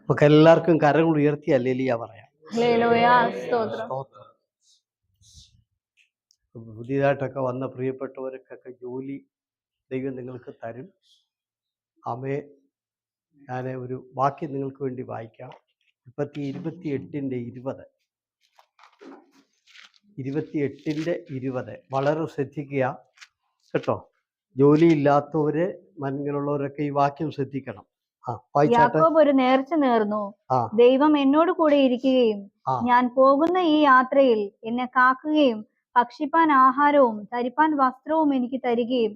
നമുക്ക് എല്ലാവർക്കും കരങ്ങൾ ഉയർത്തി ഹല്ലേലൂയ പറയാം. ഹല്ലേലൂയ, സ്തോത്രം. സ്തോത്രം. പുതിയതായിട്ടൊക്കെ വന്ന പ്രിയപ്പെട്ടവർക്കൊക്കെ ജോലി ദൈവം നിങ്ങൾക്ക് തരും. ആമേ. ഞാൻ ഒരു വാക്യം നിങ്ങൾക്ക് വേണ്ടി വായിക്കാം. 28:20 വളരെ ശ്രദ്ധിക്കുക കേട്ടോ. ജോലിയില്ലാത്തവര് ഇങ്ങനെയുള്ളവരൊക്കെ ഈ വാക്യം ശ്രദ്ധിക്കണം. യാക്കോബ് ഒരു നേർച്ച നേർന്നു, ദൈവം എന്നോട് കൂടെ ഇരിക്കുകയും ഞാൻ പോകുന്ന ഈ യാത്രയിൽ എന്നെ കാക്കുകയും ഭക്ഷിപ്പാൻ ആഹാരവും ധരിപ്പാൻ വസ്ത്രവും എനിക്ക് തരികയും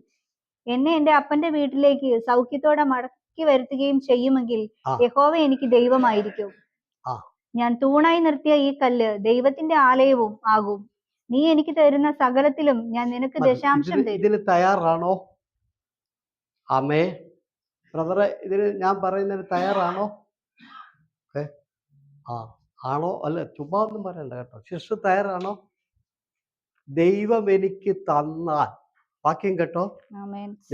എന്നെ എന്റെ അപ്പന്റെ വീട്ടിലേക്ക് സൗഖ്യത്തോടെ മടക്കി വരുത്തുകയും ചെയ്യുമെങ്കിൽ യഹോവ എനിക്ക് ദൈവമായിരിക്കും. ഞാൻ തൂണായി നിർത്തിയ ഈ കല്ല് ദൈവത്തിന്റെ ആലയവും ആകും. നീ എനിക്ക് തരുന്ന സകലത്തിലും ഞാൻ നിനക്ക് ദശാംശം തരും. ഇതിന് തയ്യാറാണോ? ആമേ. ബ്രദറെ, ഇതിന് ഞാൻ പറയുന്നതിന് തയ്യാറാണോ? ആണോ? അല്ല, ചുമ്മാ ഒന്നും പറയണ്ട കേട്ടോ. സിസ്റ്റർ തയ്യാറാണോ? ദൈവം എനിക്ക് തന്നാൽ, വാക്യം കേട്ടോ,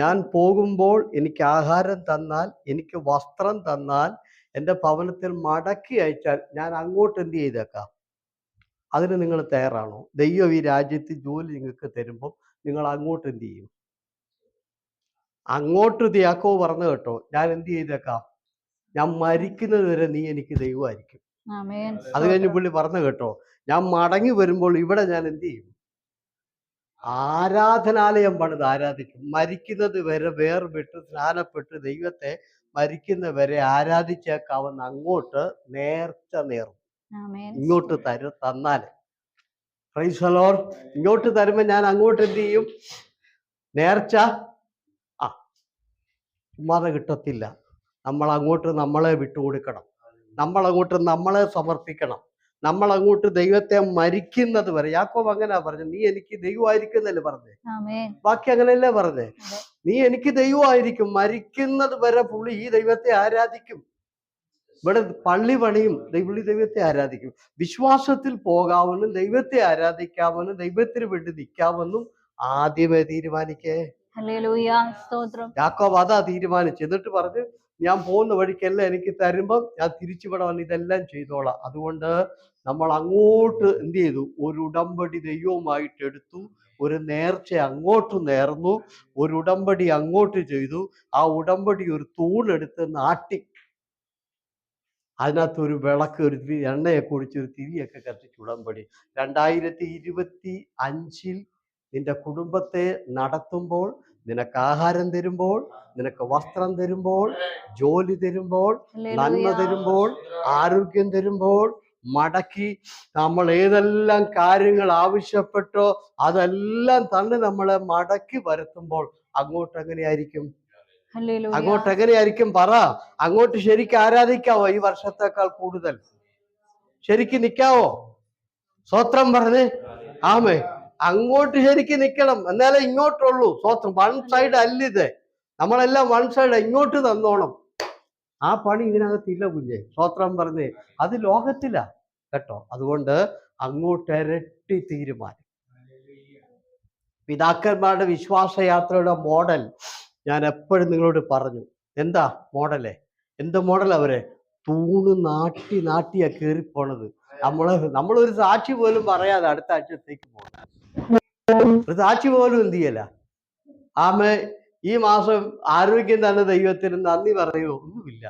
ഞാൻ പോകുമ്പോൾ എനിക്ക് ആഹാരം തന്നാൽ, എനിക്ക് വസ്ത്രം തന്നാൽ, എൻ്റെ ഭവനത്തിൽ മടക്കി അയച്ചാൽ ഞാൻ അങ്ങോട്ട് എന്ത് ചെയ്തേക്കാം? അതിന് നിങ്ങൾ തയ്യാറാണോ? ദൈവം ഈ രാജ്യത്ത് ജോലി നിങ്ങൾക്ക് തരുമ്പോൾ നിങ്ങൾ അങ്ങോട്ട് എന്ത് ചെയ്യും? അങ്ങോട്ട് യാക്കോബ് പറഞ്ഞു കേട്ടോ, ഞാൻ എന്ത് ചെയ്തേക്കാം? ഞാൻ മരിക്കുന്നത് വരെ നീ എനിക്ക് ദൈവമായിരിക്കും. അത് കഴിഞ്ഞ് പുള്ളി പറഞ്ഞു കേട്ടോ, ഞാൻ മടങ്ങി വരുമ്പോൾ ഇവിടെ ഞാൻ എന്ത് ചെയ്യും? ആരാധനാലയം പണിത് ആരാധിക്കും. മരിക്കുന്നത് വരെ വേർവിട്ട് സ്നാനപ്പെട്ട് ദൈവത്തെ മരിക്കുന്ന വരെ ആരാധിച്ചേക്കാവുന്ന അങ്ങോട്ട് നേർച്ച നേർന്നു. ഇങ്ങോട്ട് തന്നാൽ പ്രൈസ് ദി ലോർഡ്. ഇങ്ങോട്ട് തരുമ്പോൾ ഞാൻ അങ്ങോട്ട് എന്ത് ചെയ്യും? നേർച്ച ചുമ്മാതെ കിട്ടത്തില്ല. നമ്മൾ അങ്ങോട്ട് നമ്മളെ വിട്ടുകൊടുക്കണം. നമ്മളങ്ങോട്ട് നമ്മളെ സമർപ്പിക്കണം. നമ്മളങ്ങോട്ട് ദൈവത്തെ മരിക്കുന്നത് വരെ. യാക്കോബ് അങ്ങനെ പറഞ്ഞു, നീ എനിക്ക് ദൈവമായിരിക്കുന്നല്ലേ പറഞ്ഞേ? ബാക്കി അങ്ങനെയല്ലേ പറഞ്ഞേ? നീ എനിക്ക് ദൈവമായിരിക്കും. മരിക്കുന്നത് വരെ പുള്ളി ഈ ദൈവത്തെ ആരാധിക്കും. ഇവിടെ പള്ളി പണിയും പുള്ളി ദൈവത്തെ ആരാധിക്കും. വിശ്വാസത്തിൽ പോകാമെന്നും ദൈവത്തെ ആരാധിക്കാമെന്നും ദൈവത്തിന് വേണ്ടി നിൽക്കാമെന്നും ആദ്യമേ തീരുമാനിക്കേ. യാക്കോബ് അതാ തീരുമാനിച്ചു. എന്നിട്ട് പറഞ്ഞു, ഞാൻ പോകുന്ന വഴിക്കെല്ലാം എനിക്ക് തരുമ്പം ഞാൻ തിരിച്ചുവിടെ വന്ന് ഇതെല്ലാം ചെയ്തോളാം. അതുകൊണ്ട് നമ്മൾ അങ്ങോട്ട് എന്ത് ചെയ്തു? ഒരു ഉടമ്പടി ദൈവവുമായിട്ട് എടുത്തു. ഒരു നേർച്ച അങ്ങോട്ട് നേർന്നു. ഒരു ഉടമ്പടി അങ്ങോട്ട് ചെയ്തു. ആ ഉടമ്പടി ഒരു തൂണെടുത്ത് നാട്ടി അതിനകത്ത് ഒരു വിളക്ക്, ഒരു എണ്ണയൊക്കെ ഒഴിച്ച് ഒരു തിരിയൊക്കെ കത്തിച്ച് ഉടമ്പടി. 2025 നിന്റെ കുടുംബത്തെ നടത്തുമ്പോൾ, നിനക്ക് ആഹാരം തരുമ്പോൾ, നിനക്ക് വസ്ത്രം തരുമ്പോൾ, ജോലി തരുമ്പോൾ, നന്മ തരുമ്പോൾ, ആരോഗ്യം തരുമ്പോൾ, മടക്കി നമ്മൾ ഏതെല്ലാം കാര്യങ്ങൾ ആവശ്യപ്പെട്ടോ അതെല്ലാം തന്നെ നമ്മളെ മടക്കി വരുത്തുമ്പോൾ അങ്ങോട്ട് എങ്ങനെയായിരിക്കും? അങ്ങോട്ട് എങ്ങനെയായിരിക്കും? പറ. അങ്ങോട്ട് ശരിക്കും ആരാധിക്കാവോ? ഈ വർഷത്തേക്കാൾ കൂടുതൽ ശരിക്കും നിൽക്കാവോ? സ്വത്രം പറഞ്ഞേ. ആമേ. അങ്ങോട്ട് ശരിക്കും നിൽക്കണം, എന്നാലേ ഇങ്ങോട്ടുള്ളൂ. സ്വത്രം. വൺ സൈഡ് അല്ലിത്. നമ്മളെല്ലാം വൺ സൈഡ്. ഇങ്ങോട്ട് തന്നോണം. ആ പണി ഇതിനകത്തില്ല കുഞ്ഞെ. സ്വത്രം പറഞ്ഞേ. അത് ലോകത്തിലാ കേട്ടോ. അതുകൊണ്ട് അങ്ങോട്ട് ഇരട്ടി തീരുമാനം. പിതാക്കന്മാരുടെ വിശ്വാസയാത്രയുടെ മോഡൽ ഞാൻ എപ്പോഴും നിങ്ങളോട് പറഞ്ഞു. എന്താ മോഡലേ? എന്ത് മോഡൽ? അവരെ തൂണ് നാട്ടിയാ കയറിപ്പോണത്. നമ്മളൊരു സാക്ഷി പോലും പറയാതെ അടുത്ത ആഴ്ചത്തേക്ക് പോകണം. ഒരു സാക്ഷി പോലും എന്ത് ചെയ്യല. ആമേ. ഈ മാസം ആരോഗ്യം തന്നെ ദൈവത്തിന് നന്ദി പറയുമോ? ഒന്നുമില്ല.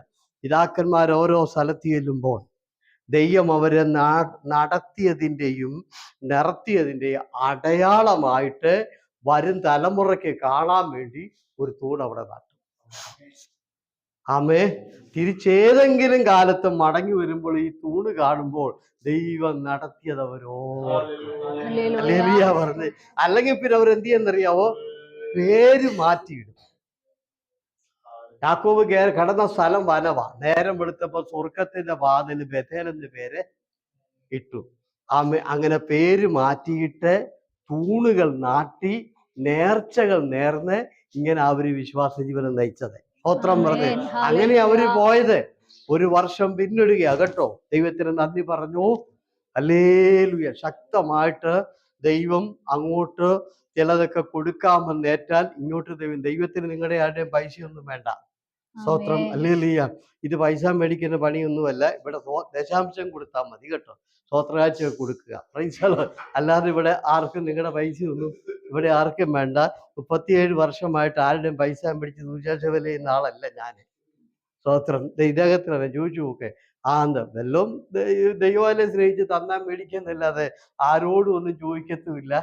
പിതാക്കന്മാർ ഓരോ സ്ഥലത്ത് ചെല്ലുമ്പോൾ ദൈവം അവരെ നടത്തിയതിൻ്റെയും നിറത്തിയതിൻ്റെയും അടയാളമായിട്ട് വരും തലമുറയ്ക്ക് കാണാൻ വേണ്ടി ഒരു തൂണ് അവിടെ നട്ടു. ആമേ. തിരിച്ചേതെങ്കിലും കാലത്ത് മടങ്ങി വരുമ്പോൾ ഈ തൂണ് കാണുമ്പോൾ ദൈവം നടത്തിയത് ഹല്ലേലൂയ പറഞ്ഞ്. അല്ലെങ്കിൽ പിന്നെ അവരെന്ത് ചെയ്യുന്നറിയാവോ? പേര് മാറ്റിയിടും. യാക്കോബ് കടന്ന സ്ഥലം വനവാ. നേരം വെളുത്തപ്പോ സ്വർഗത്തിന്റെ വാതില് ബേഥേൽ എന്ന് പേര് ഇട്ടു. അങ്ങനെ പേര് മാറ്റിയിട്ട് തൂണുകൾ നാട്ടി നേർച്ചകൾ നേർന്ന് ഇങ്ങനെ അവര് വിശ്വാസ ജീവനം നയിച്ചത്. സ്തോത്രം പറഞ്ഞ്. അങ്ങനെ അവര് പോയത്. ഒരു വർഷം പിന്നിടുകയാ കേട്ടോ. ദൈവത്തിന് നന്ദി പറഞ്ഞു. ഹല്ലേലൂയ. ശക്തമായിട്ട് ദൈവം അങ്ങോട്ട് ചിലതൊക്കെ കൊടുക്കാമെന്ന് ഏറ്റാൽ ഇങ്ങോട്ട് ദൈവത്തിന് നിങ്ങളുടെ ആരുടെയും പൈസയൊന്നും വേണ്ട. സ്തോത്രം. ഹല്ലേലൂയ. ഇത് പൈസ മേടിക്കുന്ന പണിയൊന്നുമല്ല. ഇവിടെ ദശാംശം കൊടുത്താൽ മതി കേട്ടോ. സ്തോത്രകാഴ്ച കൊടുക്കുക. Price the Lord. അല്ലാതെ ഇവിടെ ആർക്കും നിങ്ങളുടെ പൈസയൊന്നും ഇവിടെ ആർക്കും വേണ്ട. 37 വർഷമായിട്ട് ആരുടെയും പൈസ മേടിച്ച് സുവിശേഷ വില ചെയ്യുന്ന ആളല്ല ഞാൻ. സ്തോത്രം. ഇദ്ദേഹത്തിനാണ് ചോദിച്ചു നോക്കെ. വല്ലതും ദൈവാലയം സ്നേഹിച്ച് തന്നാൻ മേടിക്കുന്നല്ലാതെ ആരോടും ഒന്നും ചോദിക്കത്തുമില്ല.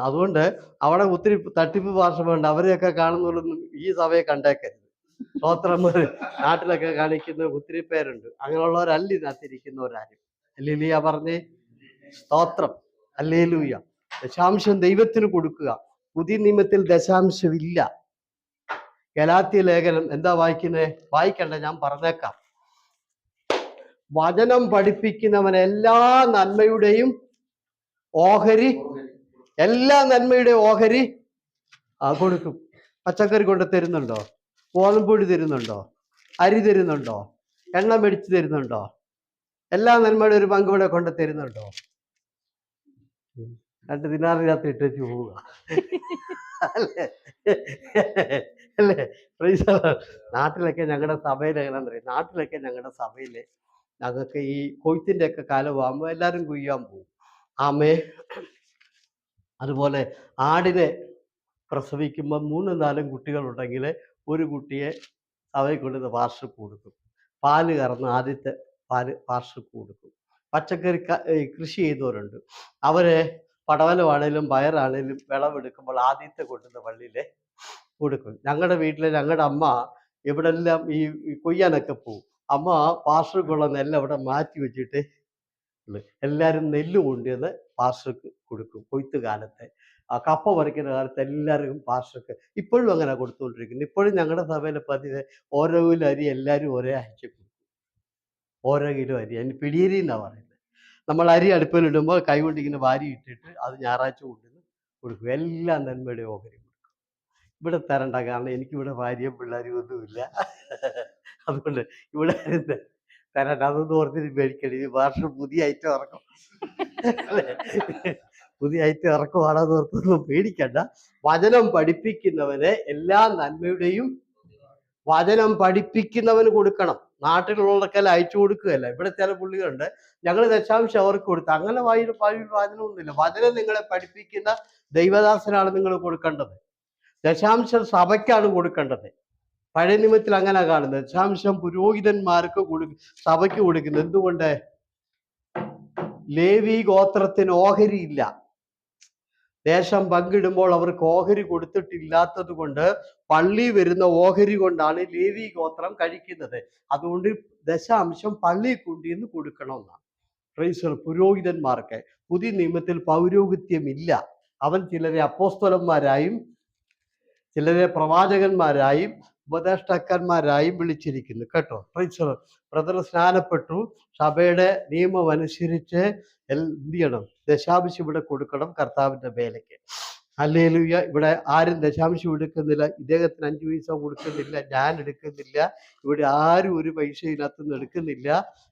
അതുകൊണ്ട് അവിടെ ഒത്തിരി തട്ടിപ്പ് ഭാഷമുണ്ട്. അവരെയൊക്കെ കാണുന്നതൊന്നും ഈ സഭയെ കണ്ടേക്കരുത്. സ്തോത്രം. നാട്ടിലൊക്കെ കാണിക്കുന്ന ഒത്തിരി പേരുണ്ട്. അങ്ങനെയുള്ളവരല്ല ഇതിനകത്തിരിക്കുന്നവരാരും. ഹല്ലേലൂയ പറഞ്ഞേ. സ്തോത്രം. ഹല്ലേലൂയ. ദശാംശം ദൈവത്തിന് കൊടുക്കുക. പുതിയ നിയമത്തിൽ ദശാംശമില്ല. ഗലാത്യ ലേഖനം എന്താ വായിക്കുന്നേ? വായിക്കണ്ട, ഞാൻ പറഞ്ഞേക്കാം. വചനം പഠിപ്പിക്കുന്നവൻ എല്ലാ നന്മയുടെയും ഓഹരി, എല്ലാ നന്മയുടെയും ഓഹരി കൊടുക്കും. പച്ചക്കറി കൊണ്ട് തരുന്നുണ്ടോ? ഗോതമ്പൊടി തരുന്നുണ്ടോ? അരി തരുന്നുണ്ടോ? എണ്ണ മേടിച്ച് തരുന്നുണ്ടോ? എല്ലാ നന്മയുടെ ഒരു പങ്ക് ഇവിടെ കൊണ്ട് തരുന്നുണ്ടോ? 2 ദിനാറിനകത്ത് ഇട്ടു പോവുക അല്ലേ? അല്ലേ? നാട്ടിലൊക്കെ ഞങ്ങളുടെ സഭയിൽ എങ്ങനെയാണെന്ന് അറിയാം. നാട്ടിലൊക്കെ ഞങ്ങളുടെ സഭയില് ഞങ്ങൾക്ക് ഈ കൊയ്ത്തിന്റെ ഒക്കെ കാലമാകുമ്പോൾ എല്ലാവരും കൊയ്യാൻ പോകും. ആമേ. അതുപോലെ ആടിനെ പ്രസവിക്കുമ്പോൾ 3-4 കുട്ടികളുണ്ടെങ്കിൽ ഒരു കുട്ടിയെ സഭയിൽ കൊണ്ടുവന്ന് പാർശ്വക്ക് കൊടുക്കും. പാല് കറന്ന് ആദ്യത്തെ പാല് പാർശ്വക്ക് കൊടുക്കും. പച്ചക്കറി കൃഷി ചെയ്തവരുണ്ട്. അവര് പടവലമാണേലും പയറാണേലും വിളവെടുക്കുമ്പോൾ ആദ്യത്തെ കൊണ്ടുവന്ന പള്ളിയിലെ കൊടുക്കും. ഞങ്ങളുടെ വീട്ടിലെ ഞങ്ങളുടെ അമ്മ എവിടെല്ലാം ഈ കൊയ്യാനൊക്കെ പോകും. അമ്മ പാർശ്വക്കുള്ള നെല്ല് അവിടെ മാറ്റി വെച്ചിട്ട് എല്ലാവരും നെല്ല് കൊണ്ടുവന്ന് പാർശ്വക്ക് കൊടുക്കും. കൊയ്ത്ത് കാലത്തെ കപ്പ പറിക്കുന്ന കാലത്ത് എല്ലാവർക്കും പാർശ്വക്ക് ഇപ്പോഴും അങ്ങനെ കൊടുത്തുകൊണ്ടിരിക്കുന്നു. ഇപ്പോഴും ഞങ്ങളുടെ സഭയിലെ പതിവ് ഓരോ കിലോ അരി എല്ലാവരും ഒരേ ആഴ്ച കൊടുക്കും. ഓരോ കിലോ അരി. അതിന് പിടിയരി എന്നാണ് പറയുന്നത്. നമ്മൾ അരി അടുപ്പിലിടുമ്പോൾ കൈകൊണ്ട് ഇങ്ങനെ വാരി ഇട്ടിട്ട് അത് ഞായറാഴ്ച കൊണ്ടുവന്ന് കൊടുക്കും. എല്ലാ നന്മയുടെ ഓഹരി കൊടുക്കും. ഇവിടെ തരണ്ട, കാരണം എനിക്കിവിടെ ഭാര്യയും പിള്ളേരും ഒന്നുമില്ല. അതുകൊണ്ട് ഇവിടെ തരണ്ട. അതൊന്നും ഓർത്തിട്ട് മേടിക്കണ്ട. ഈ വർഷം പുതിയ ഐറ്റം ഇറക്കും. പുതിയ ഐറ്റം ഇറക്കുവാണെന്ന് ഓർത്തൊന്നും പേടിക്കണ്ട. വചനം പഠിപ്പിക്കുന്നവന് എല്ലാ നന്മയുടെയും വചനം പഠിപ്പിക്കുന്നവന് കൊടുക്കണം. നാട്ടിലുള്ളവർക്കെല്ലാം അയച്ചു കൊടുക്കുകയല്ല. ഇവിടെ ചില പുള്ളികളുണ്ട്, ഞങ്ങൾ ദശാംശം അവർക്ക് കൊടുത്തു. അങ്ങനെ വചനമൊന്നുമില്ല. വചനം നിങ്ങളെ പഠിപ്പിക്കുന്ന ദൈവദാസനാണ് നിങ്ങൾ കൊടുക്കേണ്ടത്. ദശാംശം സഭയ്ക്കാണ് കൊടുക്കേണ്ടത്. പഴയ നിയമത്തിൽ അങ്ങനെ കാണുന്നത്. ദശാംശം പുരോഹിതന്മാർക്ക് സഭയ്ക്ക് കൊടുക്കുന്നത്. എന്തുകൊണ്ട്? ലേവി ഗോത്രത്തിന് ഓഹരി ഇല്ല. ദേശം പങ്കിടുമ്പോൾ അവർക്ക് ഓഹരി കൊടുത്തിട്ടില്ലാത്തത് കൊണ്ട് പള്ളി വരുന്ന ഓഹരി കൊണ്ടാണ് ലേവി ഗോത്രം കഴിക്കുന്നത്. അതുകൊണ്ട് ദശാംശം പള്ളി കൊണ്ടുവന്ന് കൊടുക്കണമെന്നാണ്. പ്രൈസ്. പുരോഹിതന്മാർക്ക് പുതിയ നിയമത്തിൽ പൗരോഹിത്യമില്ല. അവൻ ചിലരെ അപ്പോസ്തലന്മാരായും ചിലരെ പ്രവാചകന്മാരായും ഉപദേഷ്ടാക്കന്മാരായും വിളിച്ചിരിക്കുന്നു കേട്ടോ. പ്രൈസ്. ബ്രദർ സ്നാനപ്പെട്ടു. സഭയുടെ നിയമം അനുസരിച്ച് എന്ത് ചെയ്യണം? ദശാംശം ഇവിടെ കൊടുക്കണം കർത്താവിന്റെ വേലയ്ക്ക്. ഹല്ലേലൂയ. ഇവിടെ ആരും ദശാംശം എടുക്കുന്നില്ല. ഇദ്ദേഹത്തിന് 5 പൈസ കൊടുക്കുന്നില്ല, ഞാൻ എടുക്കുന്നില്ല. ഇവിടെ ആരും ഒരു പൈസ ഇതിനകത്തുനിന്ന് എടുക്കുന്നില്ല.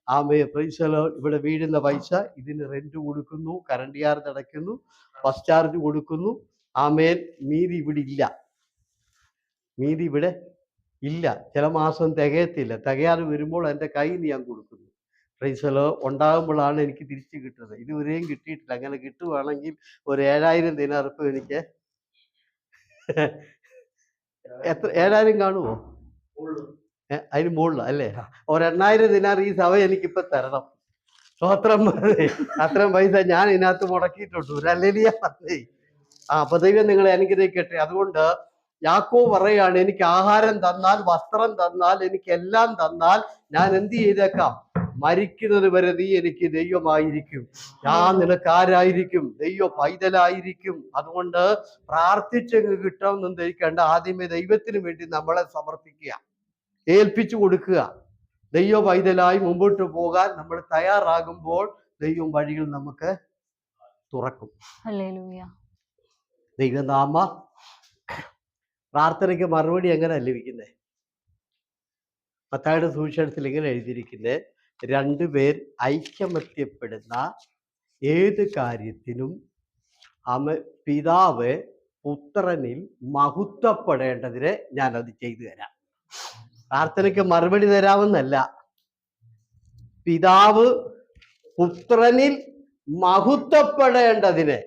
ആമേ. പ്രൈസ്. ഇവിടെ വീഴുന്ന പൈസ ഇതിന് റെന്റ് കൊടുക്കുന്നു, കറണ്ട് ചാർജ് അടയ്ക്കുന്നു, ബസ് ചാർജ് കൊടുക്കുന്നു. ആമേൻ. മീതി ഇവിടെ ഇല്ല. മീതി ഇവിടെ ഇല്ല. ചില മാസം തികയത്തില്ല. തികയാതെ വരുമ്പോൾ എൻ്റെ കയ്യിൽ നിന്ന് ഞാൻ കൊടുക്കുന്നു. പ്രൈസ്. ഉണ്ടാകുമ്പോഴാണ് എനിക്ക് തിരിച്ച് കിട്ടുന്നത്. ഇതുവരെയും കിട്ടിയിട്ടില്ല. അങ്ങനെ കിട്ടുവാണെങ്കിൽ ഒരു 7000 ദിനാർ ഇപ്പം എനിക്ക് എത്ര 7000 കാണുമോ? അതിന് മുകളിൽ അല്ലേ? ഒരു 8000 ദിനാർ ഈ സഭ എനിക്കിപ്പോൾ തരണം. സ്വത്രം. അത്രയും പൈസ ഞാൻ ഇതിനകത്ത് മുടക്കിയിട്ടുണ്ട്. ഒരു ഹല്ലേലൂയ പറഞ്ഞേ. അപ്പൊ ദൈവം നിങ്ങളെ അനുഗ്രഹിക്കട്ടെ. അതുകൊണ്ട് യാക്കോബ് പറയാണ്, എനിക്ക് ആഹാരം തന്നാൽ, വസ്ത്രം തന്നാൽ, എനിക്ക് എല്ലാം തന്നാൽ ഞാൻ എന്ത് ചെയ്തേക്കാം? മരിക്കുന്നത് വരെ നീ എനിക്ക് ദൈവമായിരിക്കും. ഞാൻ നിനക്ക് ആരായിരിക്കും? ദൈവ പൈതലായിരിക്കും. അതുകൊണ്ട് പ്രാർത്ഥിച്ചങ്ങ് കിട്ടാമെന്നും ധരിക്കേണ്ട. ആദ്യമേ ദൈവത്തിന് വേണ്ടി നമ്മളെ സമർപ്പിക്കുക, ഏൽപ്പിച്ചു കൊടുക്കുക. ദൈവ പൈതലായി മുമ്പോട്ട് പോകാൻ നമ്മൾ തയ്യാറാകുമ്പോൾ ദൈവം വഴികൾ നമുക്ക് തുറക്കും. ദൈവനാമ. പ്രാർത്ഥനയ്ക്ക് മറുപടി എങ്ങനെ ലഭിക്കുന്നത്? മത്തായിയുടെ സുവിശേഷത്തിൽ ഇങ്ങനെ എഴുതിയിരിക്കുന്നത്, 2 പേർ ഐക്യമത്യപ്പെടുന്ന ഏത് കാര്യത്തിനും പിതാവ് പുത്രനിൽ മഹത്വപ്പെടേണ്ടതിന് ഞാനത് ചെയ്തു തരാം. പ്രാർത്ഥനയ്ക്ക് മറുപടി തരാമെന്നല്ല, പിതാവ് പുത്രനിൽ മഹത്വപ്പെടേണ്ടതിന്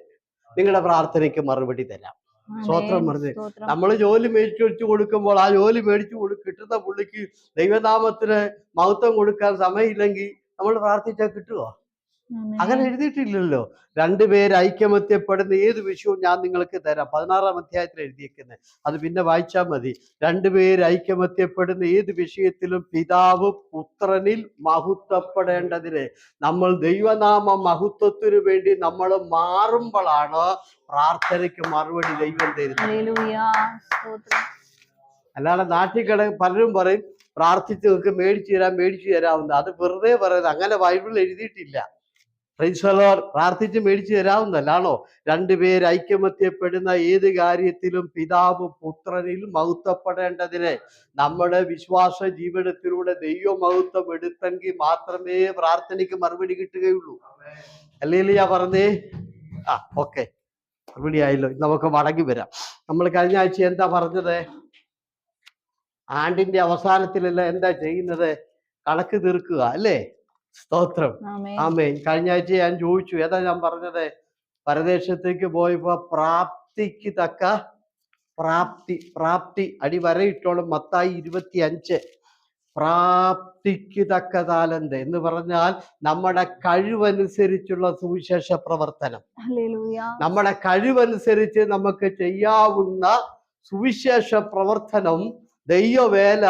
നിങ്ങളുടെ പ്രാർത്ഥനയ്ക്ക് മറുപടി തരാം. സ്തോത്രം പറഞ്ഞ് നമ്മൾ ജോലി മേടിച്ചു വെച്ച് കൊടുക്കുമ്പോൾ ആ ജോലി കിട്ടുന്ന പുള്ളിക്ക് ദൈവനാമത്തിന് മഹത്വം കൊടുക്കാൻ സമയമില്ലെങ്കിൽ നമ്മൾ പ്രാർത്ഥിച്ചാൽ കിട്ടുമോ? അങ്ങനെ എഴുതിയിട്ടില്ലല്ലോ. രണ്ടുപേര് ഐക്യമത്യപ്പെടുന്ന ഏത് വിഷയവും ഞാൻ നിങ്ങൾക്ക് തരാം. 16-ാം അധ്യായത്തിൽ എഴുതിയിരിക്കുന്നത്, അത് പിന്നെ വായിച്ചാൽ മതി. രണ്ടുപേര് ഐക്യമത്യപ്പെടുന്ന ഏത് വിഷയത്തിലും പിതാവ് പുത്രനിൽ മഹത്വപ്പെടേണ്ടതിന്, നമ്മൾ ദൈവനാമ മഹത്വത്തിനു വേണ്ടി നമ്മൾ മാറുമ്പോഴാണ് പ്രാർത്ഥനയ്ക്ക് മറുപടി ദൈവം തരുന്നത്. അല്ലാതെ നാട്ടിൽ പലരും പറയും പ്രാർത്ഥിച്ച് നിങ്ങൾക്ക് മേടിച്ചു തരാവുന്ന, അത് വെറുതെ പറയുന്നത്. അങ്ങനെ ബൈബിളിൽ എഴുതിയിട്ടില്ല. Price the Lord. പ്രാർത്ഥിച്ച് മേടിച്ചു തരാവുന്നല്ലാണോ? രണ്ടുപേർ ഐക്യമത്യപ്പെടുന്ന ഏത് കാര്യത്തിലും പിതാവ് പുത്രനിൽ മഹത്വപ്പെടേണ്ടതിന്, നമ്മുടെ വിശ്വാസ ജീവിതത്തിലൂടെ ദൈവ മഹത്വം എടുത്തെങ്കിൽ മാത്രമേ പ്രാർത്ഥനയ്ക്ക് മറുപടി കിട്ടുകയുള്ളൂ. ഹല്ലേലൂയ പറഞ്ഞേ. ഓക്കെ, മറുപടി ആയല്ലോ. നമുക്ക് മടങ്ങി വരാം. നമ്മൾ കഴിഞ്ഞ ആഴ്ച എന്താ പറഞ്ഞത്? ആണ്ടിന്റെ അവസാനത്തിലല്ല എന്താ ചെയ്യുന്നത്? കണക്ക് തീർക്കുക അല്ലേ? സ്തോത്രം, ആമേൻ. കഴിഞ്ഞ ആഴ്ച ഞാൻ ചോദിച്ചു, ഏതാ ഞാൻ പറഞ്ഞത്? പരദേശത്തേക്ക് പോയപ്പോ പ്രാപ്തിക്ക് തക്ക പ്രാപ്തി അടിവരയിട്ടോളും. മത്തായി 25. പ്രാപ്തിക്ക് തക്ക താലന്ത് എന്ന് പറഞ്ഞാൽ നമ്മുടെ കഴിവനുസരിച്ചുള്ള സുവിശേഷ പ്രവർത്തനം. നമ്മുടെ കഴിവനുസരിച്ച് നമുക്ക് ചെയ്യാവുന്ന സുവിശേഷ പ്രവർത്തനം, ദൈവവേല.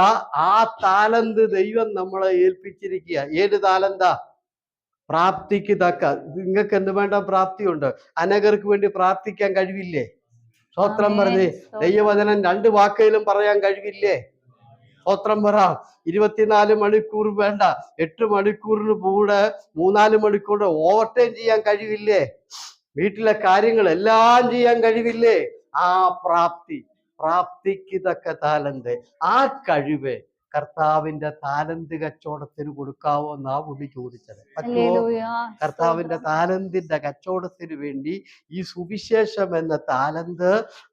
ആ താലന്ത് ദൈവം നമ്മളെ ഏൽപ്പിച്ചിരിക്കുക. ഏത് താലന്താ? പ്രാപ്തിക്ക് തക്ക. നിങ്ങൾക്ക് എന്ത് വേണ്ട? പ്രാപ്തിയുണ്ട്. അനേകർക്ക് വേണ്ടി പ്രാർത്ഥിക്കാൻ കഴിവില്ലേ? സ്തോത്രം പറഞ്ഞേ. ദൈവവചനം 2 വാക്കയിലും പറയാൻ കഴിവില്ലേ? സ്തോത്രം പറ. 24 മണിക്കൂർ വേണ്ട, 8 മണിക്കൂറിന് കൂടെ 3-4 മണിക്കൂർ ഓവർടൈം ചെയ്യാൻ കഴിവില്ലേ? വീട്ടിലെ കാര്യങ്ങളെല്ലാം ചെയ്യാൻ കഴിവില്ലേ? ആ പ്രാപ്തിക്ക് തക്ക താലന്ത്, ആ കഴിവ് കർത്താവിന്റെ താലന്ത് കച്ചവടത്തിന് കൊടുക്കാവോ എന്നാ പുള്ളി ചോദിച്ചത്. പറ്റുമോ? കർത്താവിന്റെ താലന്തിന്റെ കച്ചവടത്തിന് വേണ്ടി ഈ സുവിശേഷം എന്ന താലന്ത്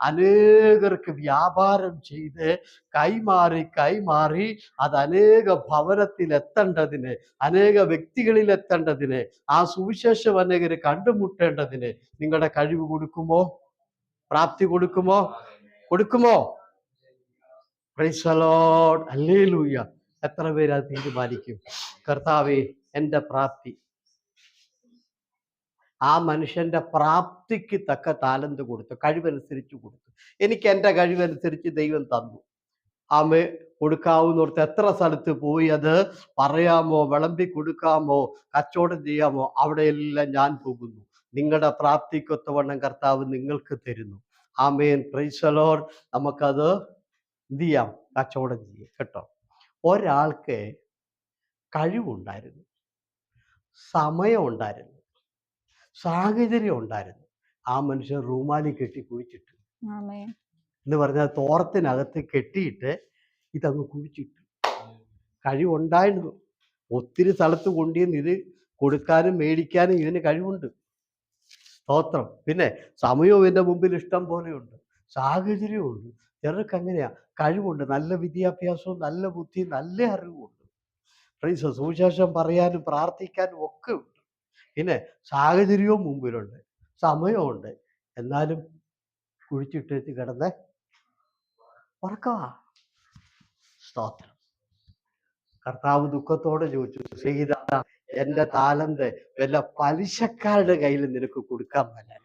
അനേകർക്ക് വ്യാപാരം ചെയ്ത് കൈമാറി അത് അനേക ഭവനത്തിൽ എത്തേണ്ടതിന്, അനേക വ്യക്തികളിൽ എത്തേണ്ടതിന്, ആ സുവിശേഷം അനേകർ കണ്ടുമുട്ടേണ്ടതിന് നിങ്ങളുടെ കഴിവ് കൊടുക്കുമോ? പ്രാപ്തി കൊടുക്കുമോ? Price the Lord. ഹല്ലേലൂയ. എത്ര പേര് അത് തീരുമാനിക്കും? കർത്താവേ, എൻ്റെ പ്രാപ്തി, ആ മനുഷ്യന്റെ പ്രാപ്തിക്ക് തക്ക താലന്ത് കൊടുത്തു, കഴിവനുസരിച്ച് കൊടുത്തു. എനിക്ക് എൻ്റെ കഴിവനുസരിച്ച് ദൈവം തന്നു. ആമേ, കൊടുക്കാവുന്നോർത്ത് എത്ര സ്ഥലത്ത് പോയി അത് പറയാമോ, വിളമ്പി കൊടുക്കാമോ, കച്ചവടം ചെയ്യാമോ, അവിടെയെല്ലാം ഞാൻ പോകുന്നു. നിങ്ങളുടെ പ്രാപ്തിക്കൊത്തവണ്ണം കർത്താവ് നിങ്ങൾക്ക് തരുന്നു. ആമേൻ. Praise the Lord. നമുക്കത് എന്ത് ചെയ്യാം? കച്ചവടം ചെയ്യാം കേട്ടോ. ഒരാൾക്ക് കഴിവുണ്ടായിരുന്നു, സമയം ഉണ്ടായിരുന്നു, സാഹചര്യം ഉണ്ടായിരുന്നു. ആ മനുഷ്യൻ റൂമാലി കെട്ടി കുഴിച്ചിട്ടു എന്ന് പറഞ്ഞാൽ തോർത്തിനകത്ത് കെട്ടിയിട്ട് ഇതങ്ങ് കുഴിച്ചിട്ടു. കഴിവുണ്ടായിരുന്നു. ഒത്തിരി സ്ഥലത്ത് കൊണ്ടുവന്ന് ഇത് കൊടുക്കാനും മേടിക്കാനും ഇതിന് കഴിവുണ്ട്. സ്തോത്രം. പിന്നെ സമയവും എൻ്റെ മുമ്പിൽ ഇഷ്ടം പോലെയുണ്ട്, സാഹചര്യമുണ്ട്. ചിലർക്ക് അങ്ങനെയാ, കഴിവുണ്ട്, നല്ല വിദ്യാഭ്യാസവും നല്ല ബുദ്ധിയും നല്ല അറിവുമുണ്ട്. പ്രൈസ്. സുവിശേഷം പറയാനും പ്രാർത്ഥിക്കാനും ഒക്കെ ഉണ്ട്. പിന്നെ സാഹചര്യവും മുമ്പിലുണ്ട്, സമയമുണ്ട്. എന്നാലും കുഴിച്ചിട്ടേച്ച് കിടന്ന് ഉറക്കവാ. സ്തോത്രം. കർത്താവ് ദുഃഖത്തോടെ ചോദിച്ചു, സീത, എൻ്റെ താലന്ത് വല്ല പലിശക്കാരുടെ കയ്യിൽ നിനക്ക് കൊടുക്കാൻ പറ്റില്ല.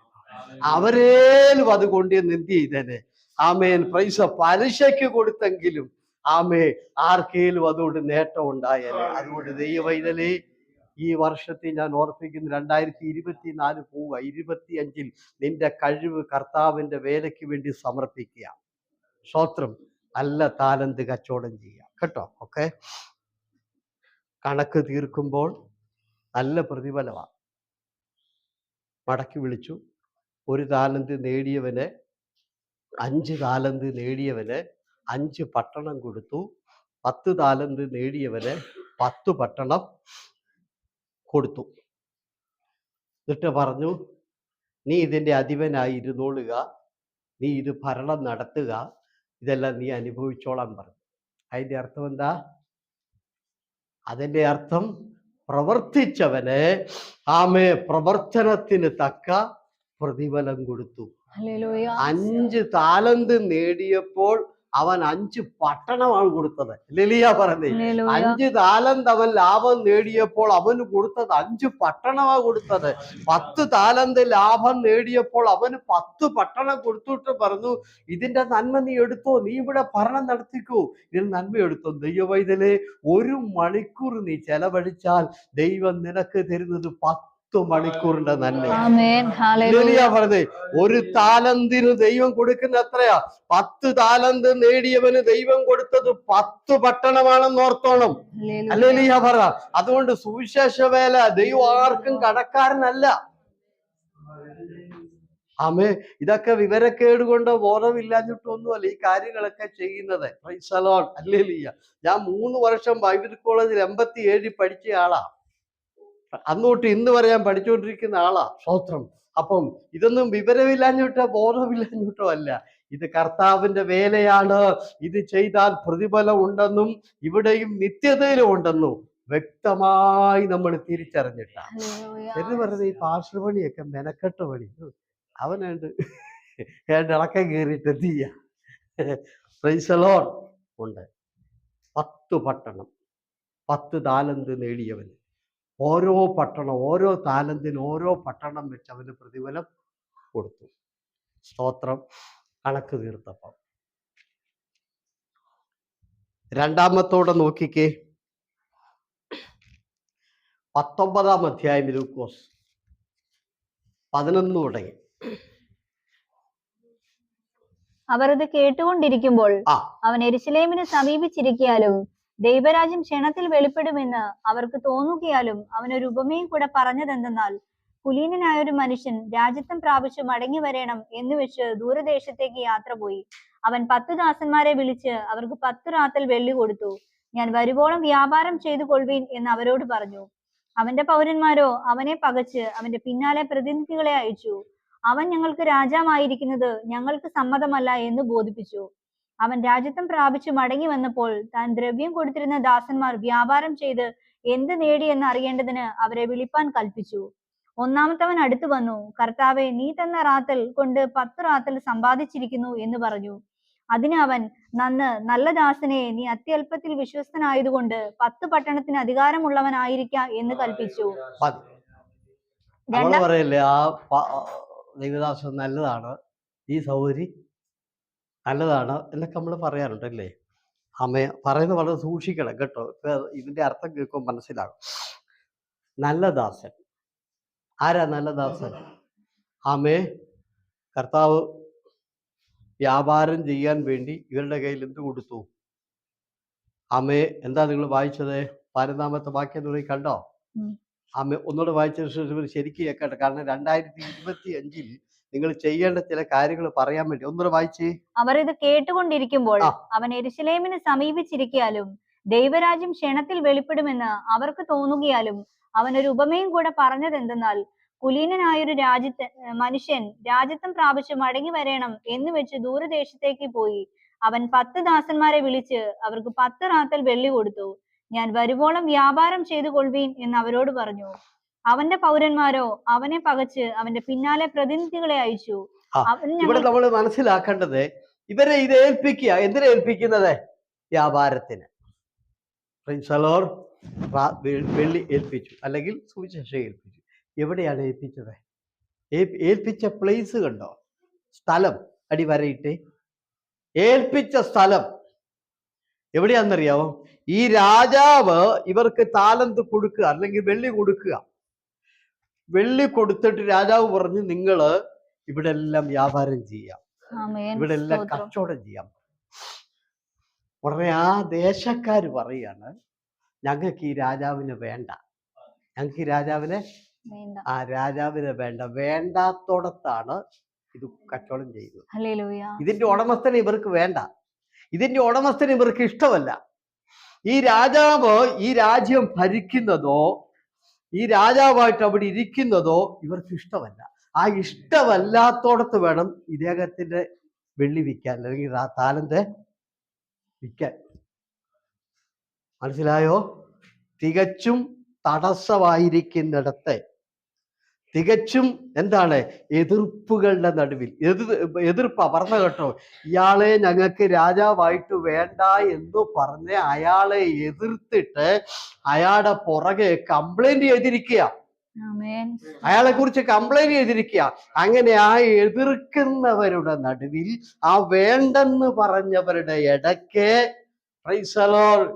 അവരേലും അത് കൊണ്ടുവന്ന് എന്ത് ചെയ്തേനെ? ആമേൻ. പ്രൈസ്. പലിശയ്ക്ക് കൊടുത്തെങ്കിലും ആമേ ആർക്കേലും അതുകൊണ്ട് നേട്ടം ഉണ്ടായാലേ. അതുകൊണ്ട് ദൈവവൈതലേ, ഈ വർഷത്തിൽ ഞാൻ ഓർപ്പിക്കുന്നു, 2024 പോവുക, 25 നിന്റെ കഴിവ് കർത്താവിന്റെ വേലയ്ക്ക് വേണ്ടി സമർപ്പിക്കുക. സ്തോത്രം. നല്ല താലന്ത് കച്ചവടം ചെയ്യാം കേട്ടോ. ഓക്കെ, കണക്ക് തീർക്കുമ്പോൾ നല്ല പ്രതിഫലമാണ്. മടക്കി വിളിച്ചു. 1 താലന്ത് നേടിയവന്, 5 താലന്ത് നേടിയവന് 5 പട്ടണം കൊടുത്തു. 10 താലന്ത് നേടിയവന് 10 പട്ടണം കൊടുത്തു. എന്നിട്ട് പറഞ്ഞു, നീ ഇതിൻ്റെ അധിപനായി ഇരുന്നോളുക, നീ ഇത് ഭരണം നടത്തുക, ഇതെല്ലാം നീ അനുഭവിച്ചോളാൻ പറഞ്ഞു. അതിന്റെ അർത്ഥം എന്താ? അതിന്റെ അർത്ഥം പ്രവർത്തിച്ചവന് പ്രവർത്തനത്തിന് തക്ക പ്രതിഫലം കൊടുത്തു. 5 താലന്ത് നേടിയപ്പോൾ അവൻ 5 പട്ടണമാണ് കൊടുത്തത്. ലെലിയ പറഞ്ഞേ, 5 താലന്ത് അവൻ ലാഭം നേടിയപ്പോൾ അവന് കൊടുത്തത് 5 പട്ടണമാണ് കൊടുത്തത്. 10 താലന്ത് ലാഭം നേടിയപ്പോൾ അവന് 10 പട്ടണം കൊടുത്തിട്ട് പറഞ്ഞു, ഇതിന്റെ നന്മ നീ എടുത്തോ, നീ ഇവിടെ ഭരണം നടത്തിക്കൂ, ഇതിൽ നന്മ എടുത്തോ. ദൈവവൈതലേ, 1 മണിക്കൂർ നീ ചെലവഴിച്ചാൽ ദൈവം നിനക്ക് തരുന്നത് 10 മണിക്കൂറിന്റെ നന്മ. പറഞ്ഞേ, 1 താലന്തിന് ദൈവം കൊടുക്കുന്ന എത്രയാ? 10 താലന്ത് നേടിയവന് ദൈവം കൊടുത്തത് 10 പട്ടണമാണെന്ന് ഓർത്തോണം. ഹല്ലേലൂയ പറ. അതുകൊണ്ട് സുവിശേഷ വേല ദൈവം ആർക്കും കടക്കാരനല്ല. ഇതൊക്കെ വിവരക്കേട് കൊണ്ട് ബോധമില്ലാഞ്ഞിട്ടൊന്നുമല്ല ഈ കാര്യങ്ങളൊക്കെ ചെയ്യുന്നത്. ഹല്ലേലൂയ. ഞാൻ 3 വർഷം ബൈബിൾ കോളേജിൽ 87 പഠിച്ച ആളാ. അന്നോട്ട് ഇന്ന് വരെ ഞാൻ പഠിച്ചുകൊണ്ടിരിക്കുന്ന ആളാ. സ്തോത്രം. അപ്പം ഇതൊന്നും വിവരമില്ലാഞ്ഞിട്ടോ ബോധമില്ലാഞ്ഞിട്ടോ അല്ല, ഇത് കർത്താവിന്റെ വേലയാണ്. ഇത് ചെയ്താൽ പ്രതിഫലം ഉണ്ടെന്നും ഇവിടെയും നിത്യതയിലും ഉണ്ടെന്നും വ്യക്തമായി നമ്മൾ തിരിച്ചറിഞ്ഞിട്ടാണ് എന്ന് പറഞ്ഞത്. ഈ പാർശ്വ പണിയൊക്കെ മെനക്കെട്ട പണി, അവനുണ്ട് ഇളക്കം കയറിയിട്ട് എന്ത് ഉണ്ട്. 10 പട്ടണം, 10 താലന്ത് നേടിയവൻ ഓരോ പട്ടണം, ഓരോ താലന്തിന് ഓരോ പട്ടണം വെച്ച് അവന് പ്രതിഫലം കൊടുത്തു. സ്തോത്രം. കണക്ക് തീർത്തപ്പം രണ്ടാമത്തോടെ നോക്കിക്കേ, 19-ാം അധ്യായം ലൂക്കോസ് 11 തുടങ്ങി. അവർ ഇത് കേട്ടുകൊണ്ടിരിക്കുമ്പോൾ അവൻ യെരൂശലേമിനെ സമീപിച്ചിരിക്കാലും ദൈവരാജ്യം ക്ഷണത്തിൽ വെളിപ്പെടുമെന്ന് അവർക്ക് തോന്നുകയാലും അവനൊരു ഉപമയും കൂടെ പറഞ്ഞതെന്തെന്നാൽ, കുലീനനായ ഒരു മനുഷ്യൻ രാജ്യത്വം പ്രാപിച്ചു മടങ്ങി വരേണം എന്ന് വെച്ച് ദൂരദേശത്തേക്ക് യാത്ര പോയി. അവൻ 10 ദാസന്മാരെ വിളിച്ച് അവർക്ക് 10 റാത്തൽ വെള്ളി കൊടുത്തു. ഞാൻ വരുവോളം വ്യാപാരം ചെയ്തു കൊള്ളുവീൻ എന്ന് അവരോട് പറഞ്ഞു. അവന്റെ പൗരന്മാരോ അവനെ പകച്ച് അവന്റെ പിന്നാലെ പ്രതിനിധികളെ അയച്ചു. അവൻ ഞങ്ങൾക്ക് രാജാവായിരിക്കുന്നത് ഞങ്ങൾക്ക് സമ്മതമല്ല എന്ന് ബോധിപ്പിച്ചു. അവൻ രാജ്യത്വം പ്രാപിച്ചു മടങ്ങി വന്നപ്പോൾ താൻ ദ്രവ്യം കൊടുത്തിരുന്ന ദാസന്മാർ വ്യാപാരം ചെയ്ത് എന്ത് നേടി എന്ന് അറിയേണ്ടതിന് അവരെ വിളിപ്പാൻ കൽപ്പിച്ചു. 1-ാമത്തവൻ അടുത്തു വന്നു, കർത്താവെ, നീ തന്ന റാത്തൽ കൊണ്ട് 10 റാത്തൽ സമ്പാദിച്ചിരിക്കുന്നു എന്ന് പറഞ്ഞു. അതിന് അവൻ, നന്ന്, നല്ല ദാസനെ, നീ അത്യല്പത്തിൽ വിശ്വസ്തനായതുകൊണ്ട് 10 പട്ടണത്തിന് അധികാരമുള്ളവനായിരിക്ക എന്ന് കൽപ്പിച്ചു. ദൈവദാസൻ നല്ലതാണ്, ഈ സൗകര്യം നല്ലതാണ് എന്നൊക്കെ നമ്മൾ പറയാറുണ്ടല്ലേ. പറയുന്നത് വളരെ സൂക്ഷിക്കണം കേട്ടോ. ഇതിന്റെ അർത്ഥം കേൾക്കുമ്പോൾ മനസ്സിലാകും. നല്ല ദാസൻ ആരാ? നല്ല ദാസൻ കർത്താവ് വ്യാപാരം ചെയ്യാൻ വേണ്ടി ഇവരുടെ കയ്യിൽ എന്ത് കൊടുത്തു? എന്താ നിങ്ങൾ വായിച്ചത്? 12-ാമത്തെ വാക്യം തുടങ്ങി കണ്ടോ? ഒന്നുകൂടെ വായിച്ച ശരിക്കും കേൾക്കട്ടെ. കാരണം 2025-ൽ നിങ്ങൾ ചെയ്യേണ്ട ചില കാര്യങ്ങൾ പറയാൻ വേണ്ടി ഒന്നുകൂടെ വായിച്ചേ. അവർ ഇത് കേട്ടുകൊണ്ടിരിക്കുമ്പോൾ അവൻ യെരൂശലേമിനെ സമീപിച്ചിരിക്കാലും ദൈവരാജ്യം ക്ഷണത്തിൽ വെളിപ്പെടുമെന്ന് അവർക്ക് തോന്നുകയാലും അവനൊരു ഉപമയും കൂടെ പറഞ്ഞതെന്തെന്നാൽ, കുലീനനായൊരു മനുഷ്യൻ രാജ്യത്വം പ്രാപിച്ചു മടങ്ങി വരേണം എന്ന് വെച്ച് ദൂരദേശത്തേക്ക് പോയി. അവൻ 10 ദാസന്മാരെ വിളിച്ച് അവർക്ക് 10 റാത്തൽ വെള്ളി കൊടുത്തു. ഞാൻ വരുവോളം വ്യാപാരം ചെയ്തു കൊള്ളുവീൻ എന്ന് അവരോട് പറഞ്ഞു. അവന്റെ പൗരന്മാരോ അവനെ പകച്ച് അവന്റെ പിന്നാലെ പ്രതിനിധികളെ അയച്ചു. ഇവിടെ നമ്മൾ മനസ്സിലാക്കേണ്ടത്, ഇവരെ ഇത് ഏൽപ്പിക്കുക. എന്തിനാ ഏൽപ്പിക്കുന്നത്? വ്യാപാരത്തിന്. വെള്ളി ഏൽപ്പിച്ചു, അല്ലെങ്കിൽ സുവിശേഷം ഏൽപ്പിച്ചു. എവിടെയാണ് ഏൽപ്പിച്ചത്? ഏൽപ്പിച്ച പ്ലേസ് കണ്ടോ? സ്ഥലം അടിവരയിട്ട് ഏൽപ്പിച്ച സ്ഥലം എവിടെയാണെന്നറിയാമോ? ഈ രാജാവ് ഇവർക്ക് താലന്ത് കൊടുക്കുക, അല്ലെങ്കിൽ വെള്ളി കൊടുക്കുക. വെള്ളി കൊടുത്തിട്ട് രാജാവ് പറഞ്ഞു, നിങ്ങള് ഇവിടെ എല്ലാം വ്യാപാരം ചെയ്യാം, ഇവിടെ എല്ലാം കച്ചവടം ചെയ്യാം. ഉടനെ ആ ദേശക്കാര് പറയാണ്, ഞങ്ങൾക്ക് ഈ രാജാവിനെ വേണ്ട, ഞങ്ങൾക്ക് ഈ രാജാവിനെ രാജാവിനെ വേണ്ട. വേണ്ടാത്തോടത്താണ് ഇത് കച്ചവടം ചെയ്യുന്നത്. ഇതിന്റെ ഉടമസ്ഥനെ ഇവർക്ക് വേണ്ട, ഇതിന്റെ ഉടമസ്ഥനെ ഇവർക്ക് ഇഷ്ടമല്ല. ഈ രാജാവ് ഈ രാജ്യം ഭരിക്കുന്നതോ ഈ രാജാവായിട്ട് അവിടെ ഇരിക്കുന്നതോ ഇവർക്ക് ഇഷ്ടമല്ല. ആ ഇഷ്ടമല്ലാത്തോടത്ത് വേണം ഇദ്ദേഹത്തിന്റെ വെള്ളി വിൽക്കാൻ, അല്ലെങ്കിൽ താലന്ത് വിൽക്കാൻ. മനസ്സിലായോ? തികച്ചും തടസ്സമായിരിക്കുന്നിടത്ത്, തികച്ചും എന്താണ്, എതിർപ്പുകളുടെ നടുവിൽ. എതിർപ്പാ പറഞ്ഞ കേട്ടോ. ഇയാളെ ഞങ്ങൾക്ക് രാജാവായിട്ട് വേണ്ട എന്ന് പറഞ്ഞ് അയാളെ എതിർത്തിട്ട് അയാളുടെ പുറകെ കംപ്ലൈന്റ് ചെയ്തിരിക്കുക, അയാളെ കുറിച്ച് കംപ്ലൈന്റ് ചെയ്തിരിക്കുക. അങ്ങനെ ആ എതിർക്കുന്നവരുടെ നടുവിൽ, ആ വേണ്ടെന്ന് പറഞ്ഞവരുടെ ഇടയ്ക്ക് പ്രൈസ് ദി ലോർഡ്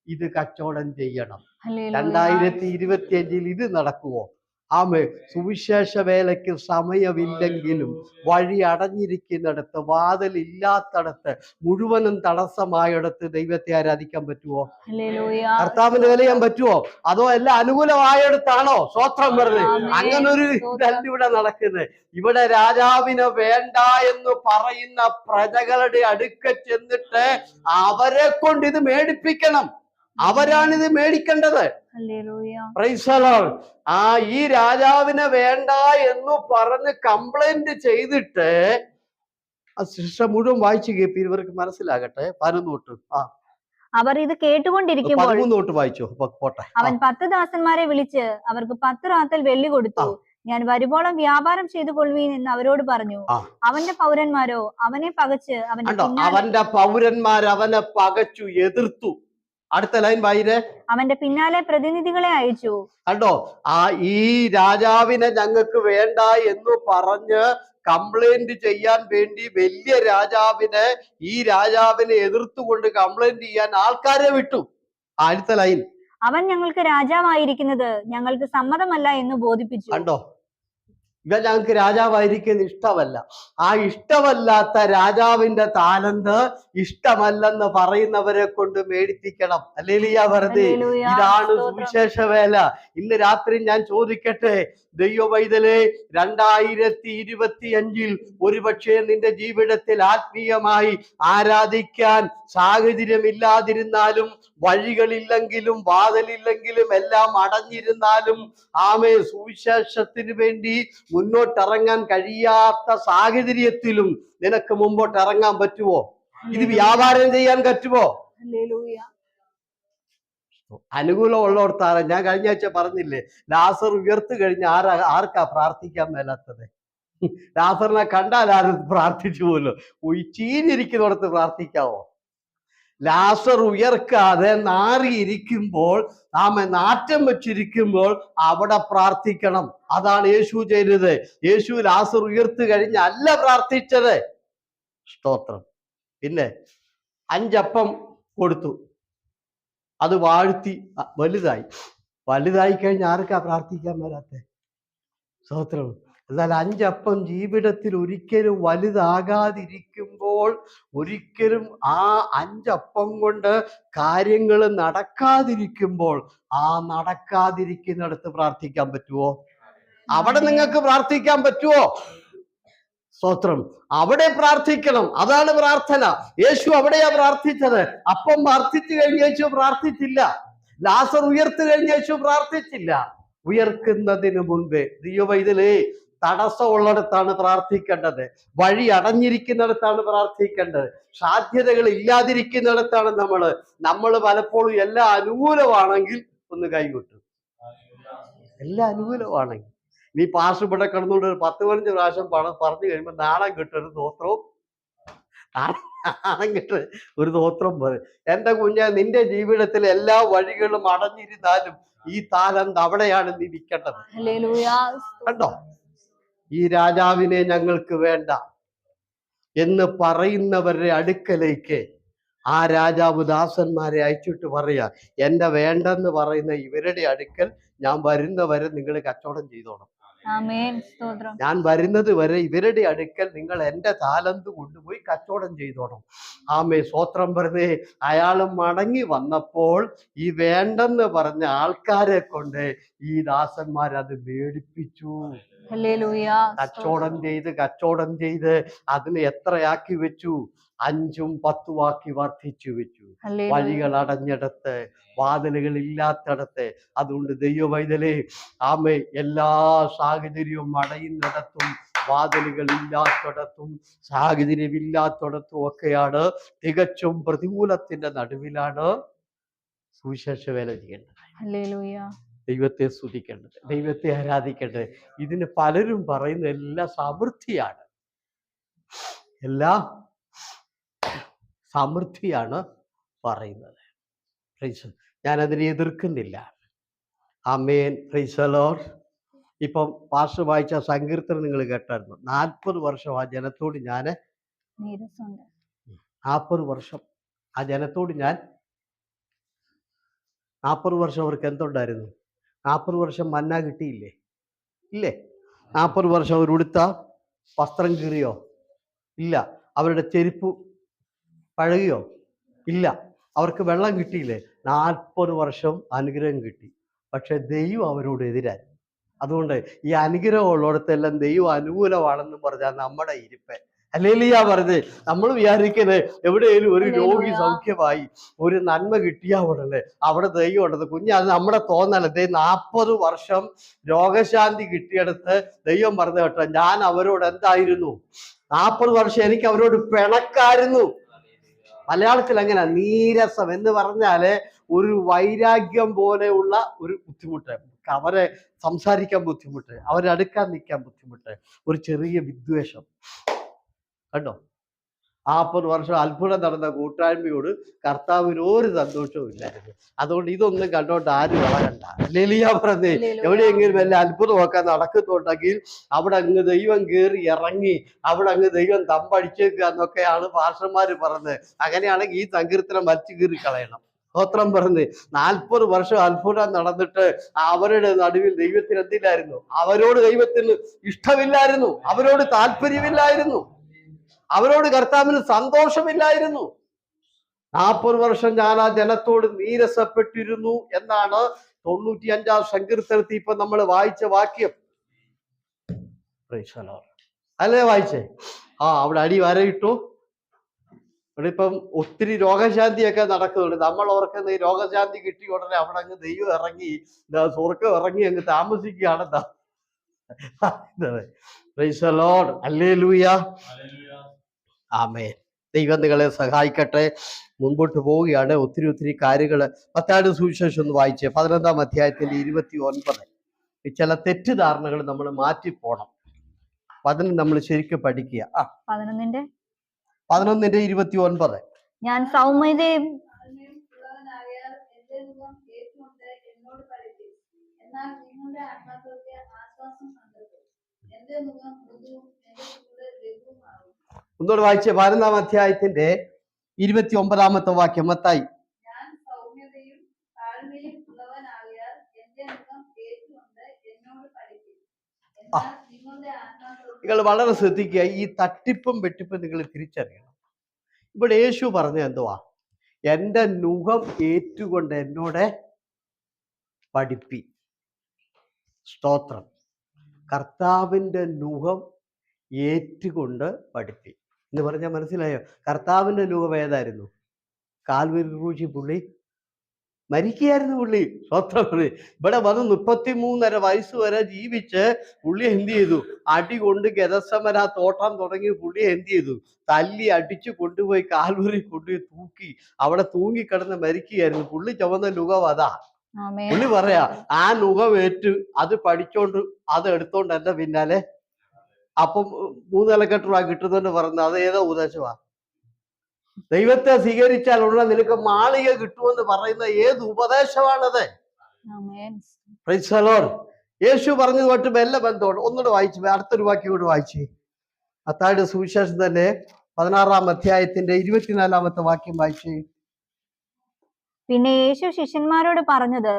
ഇത് കച്ചവടം ചെയ്യണം. 2025 ഇത് നടക്കുവോ? ആമേ. സുവിശേഷ വേലയ്ക്ക് സമയമില്ലെങ്കിലും വഴി അടഞ്ഞിരിക്കുന്നിടത്ത്, വാതിലില്ലാത്തടത്ത്, മുഴുവനും തടസ്സമായിടത്ത് ദൈവത്തെ ആരാധിക്കാൻ പറ്റുമോ? കർത്താവിന്റെ വില ചെയ്യാൻ പറ്റുമോ? അതോ എല്ലാം അനുകൂലമായിടത്താണോ സ്വോത്രം വരുന്നത്? അങ്ങനൊരു ഇതല്ല ഇവിടെ നടക്കുന്നത്. ഇവിടെ രാജാവിനെ വേണ്ട എന്ന് പറയുന്ന പ്രജകളുടെ അടുക്ക ചെന്നിട്ട് അവരെ കൊണ്ട് ഇത് മേടിപ്പിക്കണം. അവരാണിത് മേടിക്കേണ്ടത്. Praise the Lord. ഈ രാജാവിനെ വേണ്ട എന്ന് പറഞ്ഞ് കംപ്ലൈന്റ് ചെയ്തിട്ട്, ശിക്ഷ മുഴുവൻ വായിച്ചു കേൾപ്പി, ഇവർക്ക് മനസ്സിലാകട്ടെ. 11 അവർ ഇത് കേട്ടുകൊണ്ടിരിക്കുമ്പോൾ 13 വായിച്ചു പോട്ടെ. അവൻ 10 ദാസന്മാരെ വിളിച്ച് അവർക്ക് 10 റാത്തൽ വെള്ളി കൊടുത്തു. ഞാൻ വരുവോളം വ്യാപാരം ചെയ്തു കൊള്ളുവീൻ എന്ന് അവരോട് പറഞ്ഞു. അവന്റെ പൗരന്മാരോ അവനെ പകച്ച് അവന്റെ പൗരന്മാർ അവനെ പകച്ചു, എതിർത്തു. അടുത്ത ലൈൻ വായിരേ. അവന്റെ പിന്നാലെ പ്രതിനിധികളെ അയച്ചു. കണ്ടോ? ഈ രാജാവിനെ ഞങ്ങൾക്ക് വേണ്ട എന്ന് പറഞ്ഞ് കംപ്ലൈന്റ് ചെയ്യാൻ വേണ്ടി വലിയ രാജാവിനെ, ഈ രാജാവിനെ എതിർത്തുകൊണ്ട് കംപ്ലൈന്റ് ചെയ്യാൻ ആൾക്കാരെ വിട്ടു. അടുത്ത ലൈൻ. അവൻ ഞങ്ങൾക്ക് രാജാവായിരിക്കുന്നത് ഞങ്ങൾക്ക് സമ്മതമല്ല എന്ന് ബോധിപ്പിച്ചു. കണ്ടോ? ഇവ ഞങ്ങൾക്ക് രാജാവായിരിക്കുന്ന ഇഷ്ടമല്ല. ആ ഇഷ്ടമല്ലാത്ത രാജാവിന്റെ താലന്ത് ഇഷ്ടമല്ലെന്ന് പറയുന്നവരെ കൊണ്ട് മേടിപ്പിക്കണം. ഹല്ലേലൂയ വെറുതെ. ഇതാണ് സുവിശേഷ വേല. ഇന്ന് രാത്രി ഞാൻ ചോദിക്കട്ടെ, ദൈവവൈതലേ, 2025 ഒരുപക്ഷെ നിന്റെ ജീവിതത്തിൽ ആത്മീയമായി ആരാധിക്കാൻ സാഹചര്യമില്ലാതിരുന്നാലും, വഴികളില്ലെങ്കിലും, വാതിലില്ലെങ്കിലും, എല്ലാം അടഞ്ഞിരുന്നാലും, ആമേ, സുവിശേഷത്തിന് വേണ്ടി മുന്നോട്ടിറങ്ങാൻ കഴിയാത്ത സാഹചര്യത്തിലും നിനക്ക് മുമ്പോട്ട് ഇറങ്ങാൻ പറ്റുമോ? ഇത് വ്യാപാരം ചെയ്യാൻ പറ്റുമോ? അനുകൂലം ഉള്ളോർത്താണ്. ഞാൻ കഴിഞ്ഞ ആഴ്ച പറഞ്ഞില്ലേ, ലാസർ ഉയർത്തു കഴിഞ്ഞ് ആർക്കാ പ്രാർത്ഥിക്കാൻ മേലാത്തത്? ലാസറിനെ കണ്ടാൽ ആരും പ്രാർത്ഥിച്ചു പോലോ. ചീഞ്ഞിരിക്കുന്നിടത്ത് പ്രാർത്ഥിക്കാവോ? ലാസർ ഉയർക്കാതെ നാറിയിരിക്കുമ്പോൾ, നാറ്റം വെച്ചിരിക്കുമ്പോൾ അവിടെ പ്രാർത്ഥിക്കണം. അതാണ് യേശു ചെയ്തത്. യേശു ലാസർ ഉയർത്തു കഴിഞ്ഞ് അല്ല പ്രാർത്ഥിച്ചത്. സ്തോത്രം. പിന്നെ 5 അപ്പം കൊടുത്തു, അത് വാഴ്ത്തി വലുതായി കഴിഞ്ഞ് ആർക്കാ പ്രാർത്ഥിക്കാൻ വരാത്തെ? സ്തോത്രം. എന്നാൽ 5 അപ്പം ജീവിതത്തിൽ ഒരിക്കലും വലുതാകാതിരിക്കുമ്പോൾ, ഒരിക്കലും ആ 5 അപ്പം കൊണ്ട് കാര്യങ്ങൾ നടക്കാതിരിക്കുമ്പോൾ, നടക്കാതിരിക്കുന്നിടത്ത് പ്രാർത്ഥിക്കാൻ പറ്റുമോ? അവിടെ നിങ്ങൾക്ക് പ്രാർത്ഥിക്കാൻ പറ്റുമോ? സ്തോത്രം. അവിടെ പ്രാർത്ഥിക്കണം. അതാണ് പ്രാർത്ഥന. യേശു അവിടെയാ പ്രാർത്ഥിച്ചത്. അപ്പം പ്രാർത്ഥിച്ചു കഴിഞ്ഞ് യേശു പ്രാർത്ഥിച്ചില്ല. ലാസർ ഉയർത്തു കഴിഞ്ഞ് യേശു പ്രാർത്ഥിച്ചില്ല. ഉയർക്കുന്നതിന് മുൻപേ ദൈവവൈതലേ, തടസ്സമുള്ളിടത്താണ് പ്രാർത്ഥിക്കേണ്ടത്. വഴി അടഞ്ഞിരിക്കുന്നിടത്താണ് പ്രാർത്ഥിക്കേണ്ടത്. സാധ്യതകൾ ഇല്ലാതിരിക്കുന്നിടത്താണ് നമ്മൾ പലപ്പോഴും എല്ലാം അനുകൂലമാണെങ്കിൽ ഒന്ന് കൈവിട്ടു. എല്ലാം അനുകൂലമാണെങ്കിൽ നീ പാസ് ഇവിടെ കിടന്നുകൊണ്ട് 10-15 പ്രാവശ്യം പറഞ്ഞു കഴിയുമ്പോൾ നാണം കിട്ടൊരു സ്തോത്രവും, നാണം കിട്ട ഒരു സ്തോത്രം പറയും. എന്റെ കുഞ്ഞ, നിന്റെ ജീവിതത്തിൽ എല്ലാ വഴികളും അടഞ്ഞിരുന്നാലും ഈ താലന്ത് അവിടെയാണ് നീ വിൽക്കേണ്ടത്. കണ്ടോ? ഈ രാജാവിനെ ഞങ്ങൾക്ക് വേണ്ട എന്ന് പറയുന്നവരുടെ അടുക്കലേക്ക് ആ രാജാവ് ദാസന്മാരെ അയച്ചിട്ട് പറയാ, എന്റെ വേണ്ടെന്ന് പറയുന്ന ഇവരുടെ അടുക്കൽ ഞാൻ വരുന്നവരെ നിങ്ങൾ കച്ചവടം ചെയ്തോണം. ഞാൻ വരുന്നത് വരെ ഇവരുടെ അടുക്കൽ നിങ്ങൾ എന്റെ താലന്ത് കൊണ്ടുപോയി കച്ചവടം ചെയ്തോണം. ആമേ, സ്തോത്രം പറഞ്ഞേ. അയാൾ മടങ്ങി വന്നപ്പോൾ ഈ വേണ്ടെന്ന് പറഞ്ഞ ആൾക്കാരെ കൊണ്ട് ഈ ദാസന്മാരത് മേടിപ്പിച്ചു. കച്ചവടം ചെയ്ത് അതിനെ എത്രയാക്കി വെച്ചു? 5ഉം 10ഉം ആക്കി വർദ്ധിച്ചു വെച്ചു. വഴികൾ അടഞ്ഞിടത്ത്, വാതിലുകൾ ഇല്ലാത്തിടത്ത്. അതുകൊണ്ട് ദൈവവൈതലേ, ആമേ, എല്ലാ സാഹചര്യവും അടയുന്നിടത്തും, വാതിലുകൾ ഇല്ലാത്തിടത്തും, സാഹചര്യമില്ലാത്തിടത്തും ഒക്കെയാണ്, തികച്ചും പ്രതികൂലത്തിന്റെ നടുവിലാണ് സുവിശേഷ വേല ചെയ്യേണ്ടത്, ഹല്ലേലൂയ. ദൈവത്തെ സ്തുതിക്കേണ്ടത്, ദൈവത്തെ ആരാധിക്കേണ്ടത്. ഇതിന് പലരും പറയുന്ന എല്ലാം സമൃദ്ധിയാണ്, എല്ലാം സമൃദ്ധിയാണ് പറയുന്നത്. ഞാനതിനെ എതിർക്കുന്നില്ല. ആമേൻ, പ്രൈസ് ദി ലോർഡ്. ഇപ്പം പാസ്റ്റർ വായിച്ച സങ്കീർത്തനം നിങ്ങൾ കേട്ടായിരുന്നു. 40 വർഷം ആ ജനത്തോട് ഞാൻ 40 വർഷം ആ ജനത്തോട് ഞാൻ 40 വർഷം അവർക്ക് എന്തുണ്ടായിരുന്നു? 40 വർഷം മന്ന കിട്ടിയില്ലേ? ഇല്ലേ? 40 വർഷം അവരുടുത്ത വസ്ത്രം കീറിയോ? ഇല്ല. അവരുടെ ചെരുപ്പ് പഴകിയോ? ഇല്ല. അവർക്ക് വെള്ളം കിട്ടിയില്ലേ? 40 വർഷം അനുഗ്രഹം കിട്ടി. പക്ഷെ ദൈവം അവരോട് എതിരായിരുന്നു. അതുകൊണ്ട് ഈ അനുഗ്രഹം ഉള്ളിടത്തെല്ലാം ദൈവം അനുകൂലമാണെന്ന് പറഞ്ഞാൽ നമ്മുടെ ഇരിപ്പ്. ഹല്ലേലൂയ പറഞ്ഞ് നമ്മൾ വിചാരിക്കുന്നത് എവിടെയെങ്കിലും ഒരു രോഗി സൗഖ്യമായി, ഒരു നന്മ കിട്ടിയാ ഉടനെ അവിടെ ദൈവം ഉണ്ടെന്ന്. അത് നമ്മുടെ തോന്നല. 40 വർഷം രോഗശാന്തി കിട്ടിയെടുത്ത് ദൈവം പറഞ്ഞു കേട്ടോ, ഞാൻ അവരോട് എന്തായിരുന്നു? 40 വർഷം എനിക്ക് അവരോട് പിണക്കായിരുന്നു. മലയാളത്തിൽ അങ്ങനെ നീരസം എന്ന് പറഞ്ഞാല് ഒരു വൈരാഗ്യം പോലെയുള്ള ഒരു ബുദ്ധിമുട്ട്, അവരെ സംസാരിക്കാൻ ബുദ്ധിമുട്ട്, അവരെ അടുക്കാൻ നിൽക്കാൻ ബുദ്ധിമുട്ട്, ഒരു ചെറിയ വിദ്വേഷം. കണ്ടോ? 40 വർഷം അത്ഭുതം നടന്ന കൂട്ടായ്മയോട് കർത്താവിന് ഒരു സന്തോഷവും ഇല്ലായിരുന്നു. അതുകൊണ്ട് ഇതൊന്നും കണ്ടോണ്ട് ആരും വളരണ്ട. ഹല്ലേലൂയ പറഞ്ഞേ. എവിടെയെങ്കിലും വല്ല അത്ഭുതമൊക്കെ നടക്കുന്നുണ്ടെങ്കിൽ അവിടെ അങ്ങ് ദൈവം കയറി ഇറങ്ങി, അവിടെ അങ്ങ് ദൈവം തമ്പടിച്ചേക്കുക എന്നൊക്കെയാണ് പാസ്റ്റർമാര് പറഞ്ഞത്. അങ്ങനെയാണെങ്കിൽ ഈ സങ്കീർത്തനം വലിച്ചു കീറി കളയണം. സ്തോത്രം പറഞ്ഞ് 40 വർഷം അത്ഭുതം നടന്നിട്ട് അവരുടെ നടുവിൽ ദൈവത്തിന് എന്തില്ലായിരുന്നു? അവരോട് ദൈവത്തിന് ഇഷ്ടമില്ലായിരുന്നു, അവരോട് താല്പര്യമില്ലായിരുന്നു, അവരോട് കർത്താവിന് സന്തോഷമില്ലായിരുന്നു. 40 വർഷം ഞാൻ ആ ജനത്തോട് നീരസപ്പെട്ടിരുന്നു എന്നാണ് 95-ാം സങ്കീർത്തനത്തിൽ ഇപ്പൊ നമ്മൾ വായിച്ച വാക്യം. അല്ലേ വായിച്ചേ? അവിടെ അടി വരയിട്ടു. ഇവിടെ ഇപ്പം ഒത്തിരി രോഗശാന്തിയൊക്കെ നടക്കുന്നുണ്ട്. നമ്മൾ ഓർക്കുന്ന ഈ രോഗശാന്തി കിട്ടിയ ഉടനെ അവിടെ അങ്ങ് ദൈവം ഇറങ്ങി, സ്വർഗ്ഗം ഇറങ്ങി അങ്ങ് താമസിക്കുകയാണെന്നാ. Praise the Lord. ഹല്ലേലൂയ. ആമേൻ. ദൈവം നിങ്ങളെ സഹായിക്കട്ടെ. മുൻപോട്ട് പോവുകയാണ്. ഒത്തിരി കാര്യങ്ങൾ. മത്തായിയുടെ സുവിശേഷം ഒന്ന് വായിച്ചേ, 11-ാം അധ്യായത്തിന്റെ 29. ചില തെറ്റിദ്ധാരണകൾ നമ്മൾ മാറ്റിപ്പോണം. അതിന് നമ്മൾ ശരിക്കും പഠിക്കുക. 11-ന്റെ 29. ഞാൻ സൗമ്യതയും ഒന്നുകൂടെ വായിച്ചേ, 11-ാം അധ്യായത്തിന്റെ 29-ാമത്തെ വാക്യം. മത്തായി. നിങ്ങൾ വളരെ ശ്രദ്ധിക്കുക. ഈ തട്ടിപ്പും വെട്ടിപ്പും നിങ്ങൾ തിരിച്ചറിയണം. ഇവിടെ യേശു പറഞ്ഞ എന്തുവാ? എൻ്റെ നുകം ഏറ്റുകൊണ്ട് എന്നോട് പഠിപ്പി. സ്തോത്രം. കർത്താവിൻ്റെ നുകം ഏറ്റുകൊണ്ട് പഠിപ്പി എന്ന് പറഞ്ഞാൽ മനസ്സിലായോ? കർത്താവിൻ്റെ നുകം ഏതായിരുന്നു? കാൽവരി ക്രൂശിൽ പുള്ളി മരിക്കുകയായിരുന്നു. പുള്ളി സ്വത്രം. ഇവിടെ വന്ന് 33.5 വയസ്സ് വരെ ജീവിച്ച് പുള്ളി എന്ത് ചെയ്തു? അടി കൊണ്ട് ഗെത്സമന തോട്ടം തുടങ്ങി പുള്ളി എന്ത് ചെയ്തു? തല്ലി അടിച്ചു കൊണ്ടുപോയി കാൽവരി കൊണ്ടുപോയി തൂക്കി. അവിടെ തൂങ്ങിക്കിടന്ന് മരിക്കുകയായിരുന്നു. പുള്ളി ചുമന്ന നുകം അതാ. പുള്ളി പറയാ, ആ നുകം ഏറ്റു അത് പഠിച്ചോണ്ട് അത് എടുത്തോണ്ട് എന്റെ പിന്നാലെ. അപ്പം 3 നിലക്കെട്ട് രൂപ കിട്ടുന്നെന്ന് പറഞ്ഞത് അത് ഏതോ ഉപദേശമാ? ദൈവത്തെ സ്വീകരിച്ചാൽ ഉള്ള നിനക്ക് മാളിക കിട്ടുമെന്ന് പറയുന്ന ഏത് ഉപദേശമാണത്? Praise the Lord. യേശു പറഞ്ഞതുമായിട്ട് വല്ല ബന്ധമുണ്ട്? ഒന്നുകൂടെ വായിച്ചു, അടുത്തൊരു വാക്യം കൂടെ വായിച്ചു. മത്തായിയുടെ സുവിശേഷം തന്നെ 16-ാം അധ്യായത്തിന്റെ 24-ാമത്തെ വാക്യം വായിച്ചു. പിന്നെ യേശു ശിഷ്യന്മാരോട് പറഞ്ഞത്,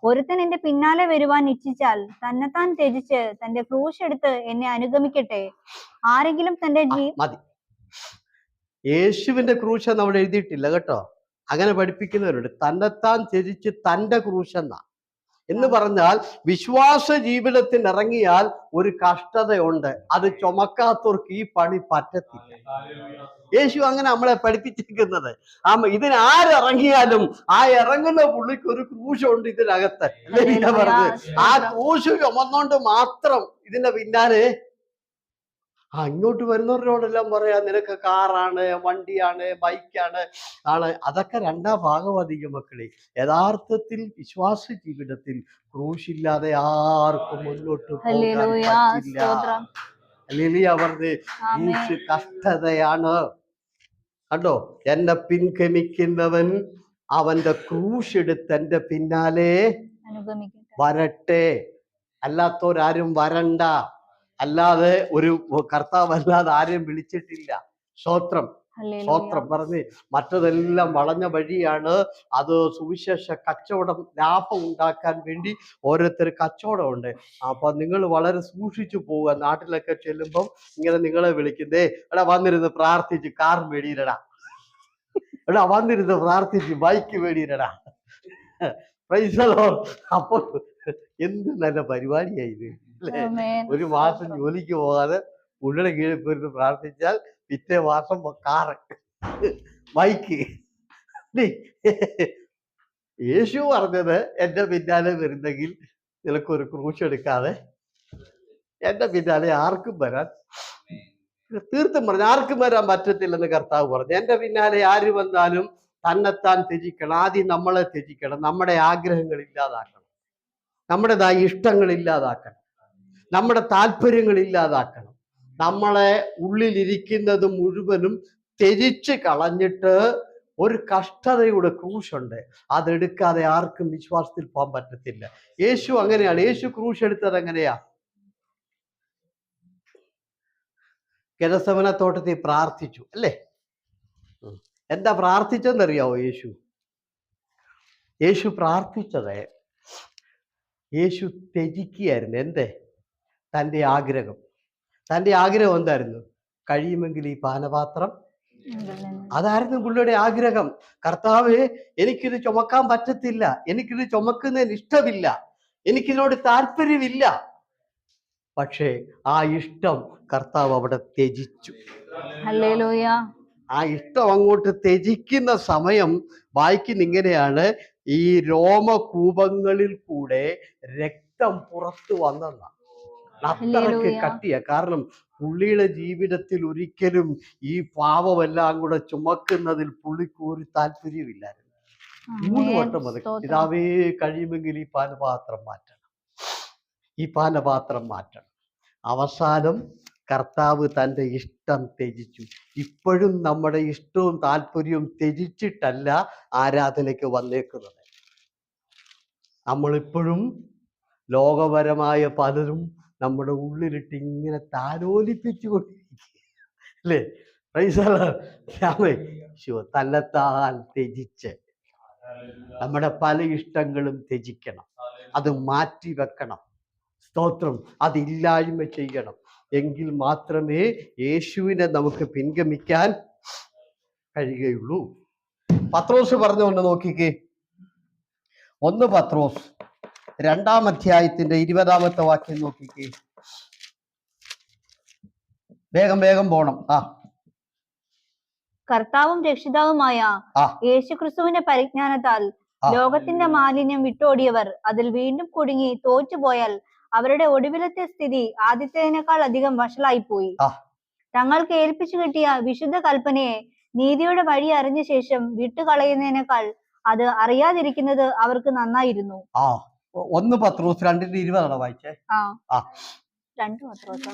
ഒരുത്തൻ എന്റെ പിന്നാലെ വരുവാൻ ഇച്ഛിച്ചാൽ തന്നെത്താൻ ത്യജിച്ച് തന്റെ ക്രൂശ് എടുത്ത് എന്നെ അനുഗമിക്കട്ടെ. ആരെങ്കിലും തന്റെ മതി. യേശുവിന്റെ ക്രൂശ് എന്ന് അവിടെ എഴുതിയിട്ടില്ല കേട്ടോ. അങ്ങനെ പഠിപ്പിക്കുന്നവരുണ്ട്. തന്നെത്താൻ ത്യജിച്ച് തന്റെ ക്രൂശ് എന്ന് പറഞ്ഞാൽ വിശ്വാസ ജീവിതത്തിൽ ഇറങ്ങിയാൽ ഒരു കഷ്ടതയുണ്ട്. അത് ചുമക്കാത്തവർക്ക് ഈ പണി പറ്റത്തില്ല. യേശു അങ്ങനെ നമ്മളെ പഠിപ്പിച്ചിരിക്കുന്നത്. ഇതിനാരിറങ്ങിയാലും ആ ഇറങ്ങുന്ന പുള്ളിക്ക് ഒരു ക്രൂശുണ്ട് ഇതിനകത്ത്. അല്ലേ പറഞ്ഞത്? ആ ക്രൂശ് ചുമന്നോണ്ട് മാത്രം ഇതിന്റെ പിന്നാലെ ഇങ്ങോട്ട് വരുന്നവരോടെല്ലാം പറയാ നിനക്ക് കാറാണ്, വണ്ടിയാണ്, ബൈക്കാണ് ആണ്. അതൊക്കെ രണ്ടാം ഭാഗമധികം മക്കളെ. യഥാർത്ഥത്തിൽ വിശ്വാസ ജീവിതത്തിൽ ക്രൂശില്ലാതെ ആർക്കും മുന്നോട്ട് പോകാൻ പറ്റില്ല. ഹല്ലേലൂയ പറഞ്ഞ് ക്രൂശ് കഷ്ടതയാണ്. കണ്ടോ, എന്നെ പിൻഗമിക്കുന്നവൻ അവന്റെ ക്രൂശ് എടുത്ത് എന്റെ പിന്നാലെ വരട്ടെ, അല്ലാത്തവരാരും വരണ്ട. അല്ലാതെ ഒരു കർത്താവ് അല്ലാതെ ആരെയും വിളിച്ചിട്ടില്ല. സ്തോത്രം, സ്തോത്രം പറഞ്ഞ് മറ്റതെല്ലാം വളഞ്ഞ വഴിയാണ്. അത് സുവിശേഷ കച്ചവടം, ലാഭം ഉണ്ടാക്കാൻ വേണ്ടി ഓരോരുത്തർ കച്ചവടമുണ്ട്. അപ്പൊ നിങ്ങൾ വളരെ സൂക്ഷിച്ചു പോവുക. നാട്ടിലൊക്കെ ചെല്ലുമ്പം ഇങ്ങനെ നിങ്ങളെ വിളിക്കുന്നേ, എടാ വന്നിരുന്ന് പ്രാർത്ഥിച്ച് കാർ മേടിയിരടാ, എടാ വന്നിരുന്ന് പ്രാർത്ഥിച്ച് ബൈക്ക് മേടിയിരടാ. അപ്പൊ എന്ത് നല്ല പരിപാടിയായത് അല്ലേ? ഒരു മാസം ജോലിക്ക് പോകാതെ പുള്ളിയുടെ കീഴിൽ പോയിരുന്ന് പ്രാർത്ഥിച്ചാൽ പിറ്റേ മാസം കാറ്, ബൈക്ക്. യേശു പറഞ്ഞത് എന്റെ പിന്നാലെ വരുന്നെങ്കിൽ നിനക്കൊരു ക്രൂശ് എടുക്കാതെ എന്റെ പിന്നാലെ ആർക്കും വരാൻ, തീർത്തും പറഞ്ഞു ആർക്കും വരാൻ പറ്റത്തില്ലെന്ന് കർത്താവ് പറഞ്ഞു. എന്റെ പിന്നാലെ ആര് വന്നാലും തന്നെത്താൻ ത്യജിക്കണം. ആദ്യം നമ്മളെ ത്യജിക്കണം. നമ്മുടെ ആഗ്രഹങ്ങൾ ഇല്ലാതാക്കണം, നമ്മുടേതായ ഇഷ്ടങ്ങൾ ഇല്ലാതാക്കണം, നമ്മുടെ താല്പര്യങ്ങൾ ഇല്ലാതാക്കണം. നമ്മളെ ഉള്ളിലിരിക്കുന്നത് മുഴുവനും ത്യജിച്ച് കളഞ്ഞിട്ട് ഒരു കഷ്ടതയുടെ ക്രൂശുണ്ട്, അതെടുക്കാതെ ആർക്കും വിശ്വാസത്തിൽ പോകാൻ പറ്റത്തില്ല. യേശു അങ്ങനെയാണ്. യേശു ക്രൂശ് എടുത്തത് എങ്ങനെയാ? ഗെത്സമന തോട്ടത്തിൽ പ്രാർത്ഥിച്ചു അല്ലേ? എന്താ പ്രാർത്ഥിച്ചെന്നറിയാവോ? യേശു പ്രാർത്ഥിച്ചത്, യേശു ത്യജിക്കുകയായിരുന്നു. എന്തേ? തൻ്റെ ആഗ്രഹം. തൻ്റെ ആഗ്രഹം എന്തായിരുന്നു? കഴിയുമെങ്കിൽ ഈ പാനപാത്രം. അതായിരുന്നു പുള്ളിയുടെ ആഗ്രഹം. കർത്താവേ, എനിക്കിത് ചുമക്കാൻ പറ്റത്തില്ല, എനിക്കിത് ചുമക്കുന്നതിന് ഇഷ്ടമില്ല, എനിക്കിതിനോട് താല്പര്യമില്ല. പക്ഷേ ആ ഇഷ്ടം കർത്താവ് അവിടെ ത്യജിച്ചു. ഹല്ലേലൂയ. ആ ഇഷ്ടം അങ്ങോട്ട് ത്യജിക്കുന്ന സമയം വായിക്കുന്ന ഇങ്ങനെയാണ്, ഈ രോമകൂപങ്ങളിൽ കൂടെ രക്തം പുറത്തു വന്നെന്നാ. അത്രയ്ക്ക് കട്ടിയ. കാരണം പുള്ളിയുടെ ജീവിതത്തിൽ ഒരിക്കലും ഈ പാവമെല്ലാം കൂടെ ചുമക്കുന്നതിൽ പുള്ളിക്ക് ഒരു താല്പര്യമില്ലായിരുന്നു. 3 വട്ടം അത്, പിതാവേ കഴിയുമെങ്കിൽ ഈ പാനപാത്രം മാറ്റണം, ഈ പാനപാത്രം മാറ്റണം. അവസാനം കർത്താവ് തൻ്റെ ഇഷ്ടം ത്യജിച്ചു. ഇപ്പോഴും നമ്മുടെ ഇഷ്ടവും താല്പര്യവും ത്യജിച്ചിട്ടല്ല ആരാധനയ്ക്ക് വന്നേക്കുന്നത്. നമ്മളിപ്പോഴും ലോകപരമായ പലരും നമ്മുടെ ഉള്ളിലിട്ട് ഇങ്ങനെ താലോലിപ്പിച്ചു കൊണ്ടിരിക്കുക അല്ലേ? തന്നെത്താൻ ത്യജിച്ച് നമ്മുടെ പല ഇഷ്ടങ്ങളും ത്യജിക്കണം, അത് മാറ്റി വെക്കണം. സ്തോത്രം, അതില്ലായ്മ ചെയ്യണം. എങ്കിൽ മാത്രമേ യേശുവിനെ നമുക്ക് പിൻഗമിക്കാൻ കഴിയുകയുള്ളൂ. പത്രോസ് പറഞ്ഞുകൊണ്ട് നോക്കിക്കേ, 1 പത്രോസ് 2-ാം അധ്യായത്തിന്റെ 20-ാമത്തെ വാക്യം നോക്കിക്കേ. വേഗം വേഗം പോണം. കർത്താവും രക്ഷിതാവുമായ യേശുക്രിസ്തുവിന്റെ പരിജ്ഞാനത്താൽ ലോകത്തിന്റെ മാലിന്യം വിട്ടോടിയവർ അതിൽ വീണ്ടും കുടുങ്ങി തോറ്റുപോയാൽ അവരുടെ ഒടുവിലത്തെ സ്ഥിതി ആദ്യത്തേതിനേക്കാൾ അധികം വഷളായിപ്പോയി. തങ്ങൾക്ക് ഏൽപ്പിച്ചു കിട്ടിയ വിശുദ്ധ കൽപ്പനയെ നീതിയുടെ വഴി അറിഞ്ഞ ശേഷം വിട്ടുകളയുന്നതിനേക്കാൾ അത് അറിയാതിരിക്കുന്നത് അവർക്ക് നന്നായിരുന്നു. 1 പത്രോസ് 2:20 വായിച്ചേ. 2 പത്രോസ്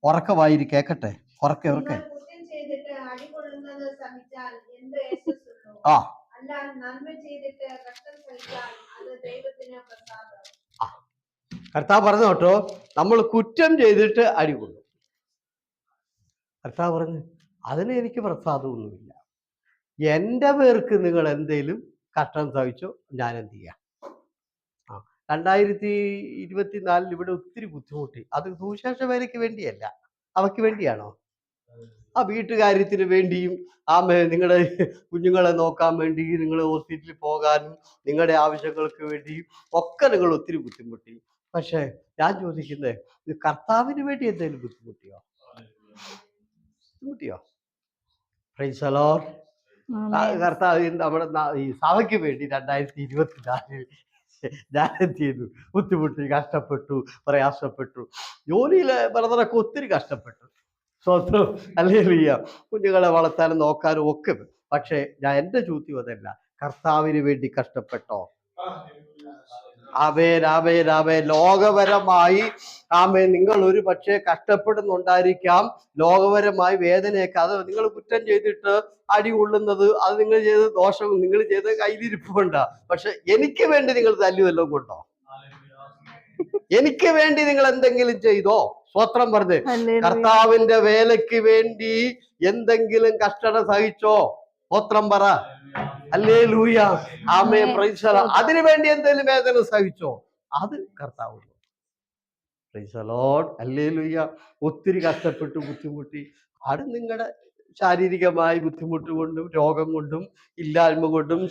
ഉറക്കവായി കേക്കട്ടെ, ഉറക്കെ. കർത്താവ് പറഞ്ഞു കേട്ടോ, നമ്മൾ കുറ്റം ചെയ്തിട്ട് അടികൊള്ളും. കർത്താവ് പറഞ്ഞു അതിന് എനിക്ക് പ്രസാദമൊന്നുമില്ല. എൻ്റെ പേർക്ക് നിങ്ങൾ എന്തേലും കഷ്ടം സഹിച്ചോ, ഞാൻ എന്ത് ചെയ്യാം. 2024 ഇവിടെ ഒത്തിരി ബുദ്ധിമുട്ടി. അത് സുവിശേഷ വേലയ്ക്ക് വേണ്ടിയല്ല, അവയ്ക്ക് വേണ്ടിയാണോ? ആ വീട്ടുകാര്യത്തിന് വേണ്ടിയും നിങ്ങളുടെ കുഞ്ഞുങ്ങളെ നോക്കാൻ വേണ്ടി, നിങ്ങൾ ഹോസ്പിറ്റലിൽ പോകാനും നിങ്ങളുടെ ആവശ്യങ്ങൾക്ക് വേണ്ടിയും ഒക്കെ നിങ്ങൾ ഒത്തിരി ബുദ്ധിമുട്ടി. പക്ഷെ ഞാൻ ചോദിക്കുന്നത്, ഇത് കർത്താവിന് വേണ്ടി എന്തെങ്കിലും ബുദ്ധിമുട്ടിയോ? Price the Lord. കർത്താവ് നമ്മുടെ ഈ സഭയ്ക്ക് വേണ്ടി 2024 ഞാൻ എന്ത് ചെയ്തു? ബുദ്ധിമുട്ടി, കഷ്ടപ്പെട്ടു, പ്രയാസപ്പെട്ടു. ജോലിയിലെ ബ്രദറൊക്കെ ഒത്തിരി കഷ്ടപ്പെട്ടു. സ്വന്തം ഹല്ലേലൂയ കുഞ്ഞുങ്ങളെ വളർത്താനും നോക്കാനും ഒക്കെ. പക്ഷെ എൻ്റെ ചോദ്യം അതല്ല, കർത്താവിന് വേണ്ടി കഷ്ടപ്പെട്ടോ? ആമേൻ, ആമേൻ, ആമേൻ. ലോകപരമായി ആമേൻ നിങ്ങൾ ഒരു പക്ഷേ കഷ്ടപ്പെടുന്നുണ്ടായിരിക്കാം. ലോകപരമായി വേദനയൊക്കെ, അത് നിങ്ങൾ കുറ്റം ചെയ്തിട്ട് അടി കൊള്ളുന്നത്, അത് നിങ്ങൾ ചെയ്ത ദോഷം, നിങ്ങൾ ചെയ്ത കയ്യിലിരിപ്പുണ്ടാ. പക്ഷെ എനിക്ക് വേണ്ടി നിങ്ങൾ തല്ലുവല്ലോ കൊണ്ടോ? എനിക്ക് വേണ്ടി നിങ്ങൾ എന്തെങ്കിലും ചെയ്തോ? സ്വത്രം പറഞ്ഞ് കർത്താവിന്റെ വേലയ്ക്ക് വേണ്ടി എന്തെങ്കിലും കഷ്ടത സഹിച്ചോ? സ്വത്രം പറ. Hallelujah, amen, praise the Lord. അതിനു വേണ്ടി എന്തെങ്കിലും വേദന സഹിച്ചോ? അത് കർത്താവ്. Price the Lord, hallelujah. ഒത്തിരി കഷ്ടപ്പെട്ടു, ബുദ്ധിമുട്ടി. അത് നിങ്ങളുടെ ശാരീരികമായ ബുദ്ധിമുട്ട് കൊണ്ടും രോഗം കൊണ്ടും ഇല്ലായ്മ കൊണ്ടും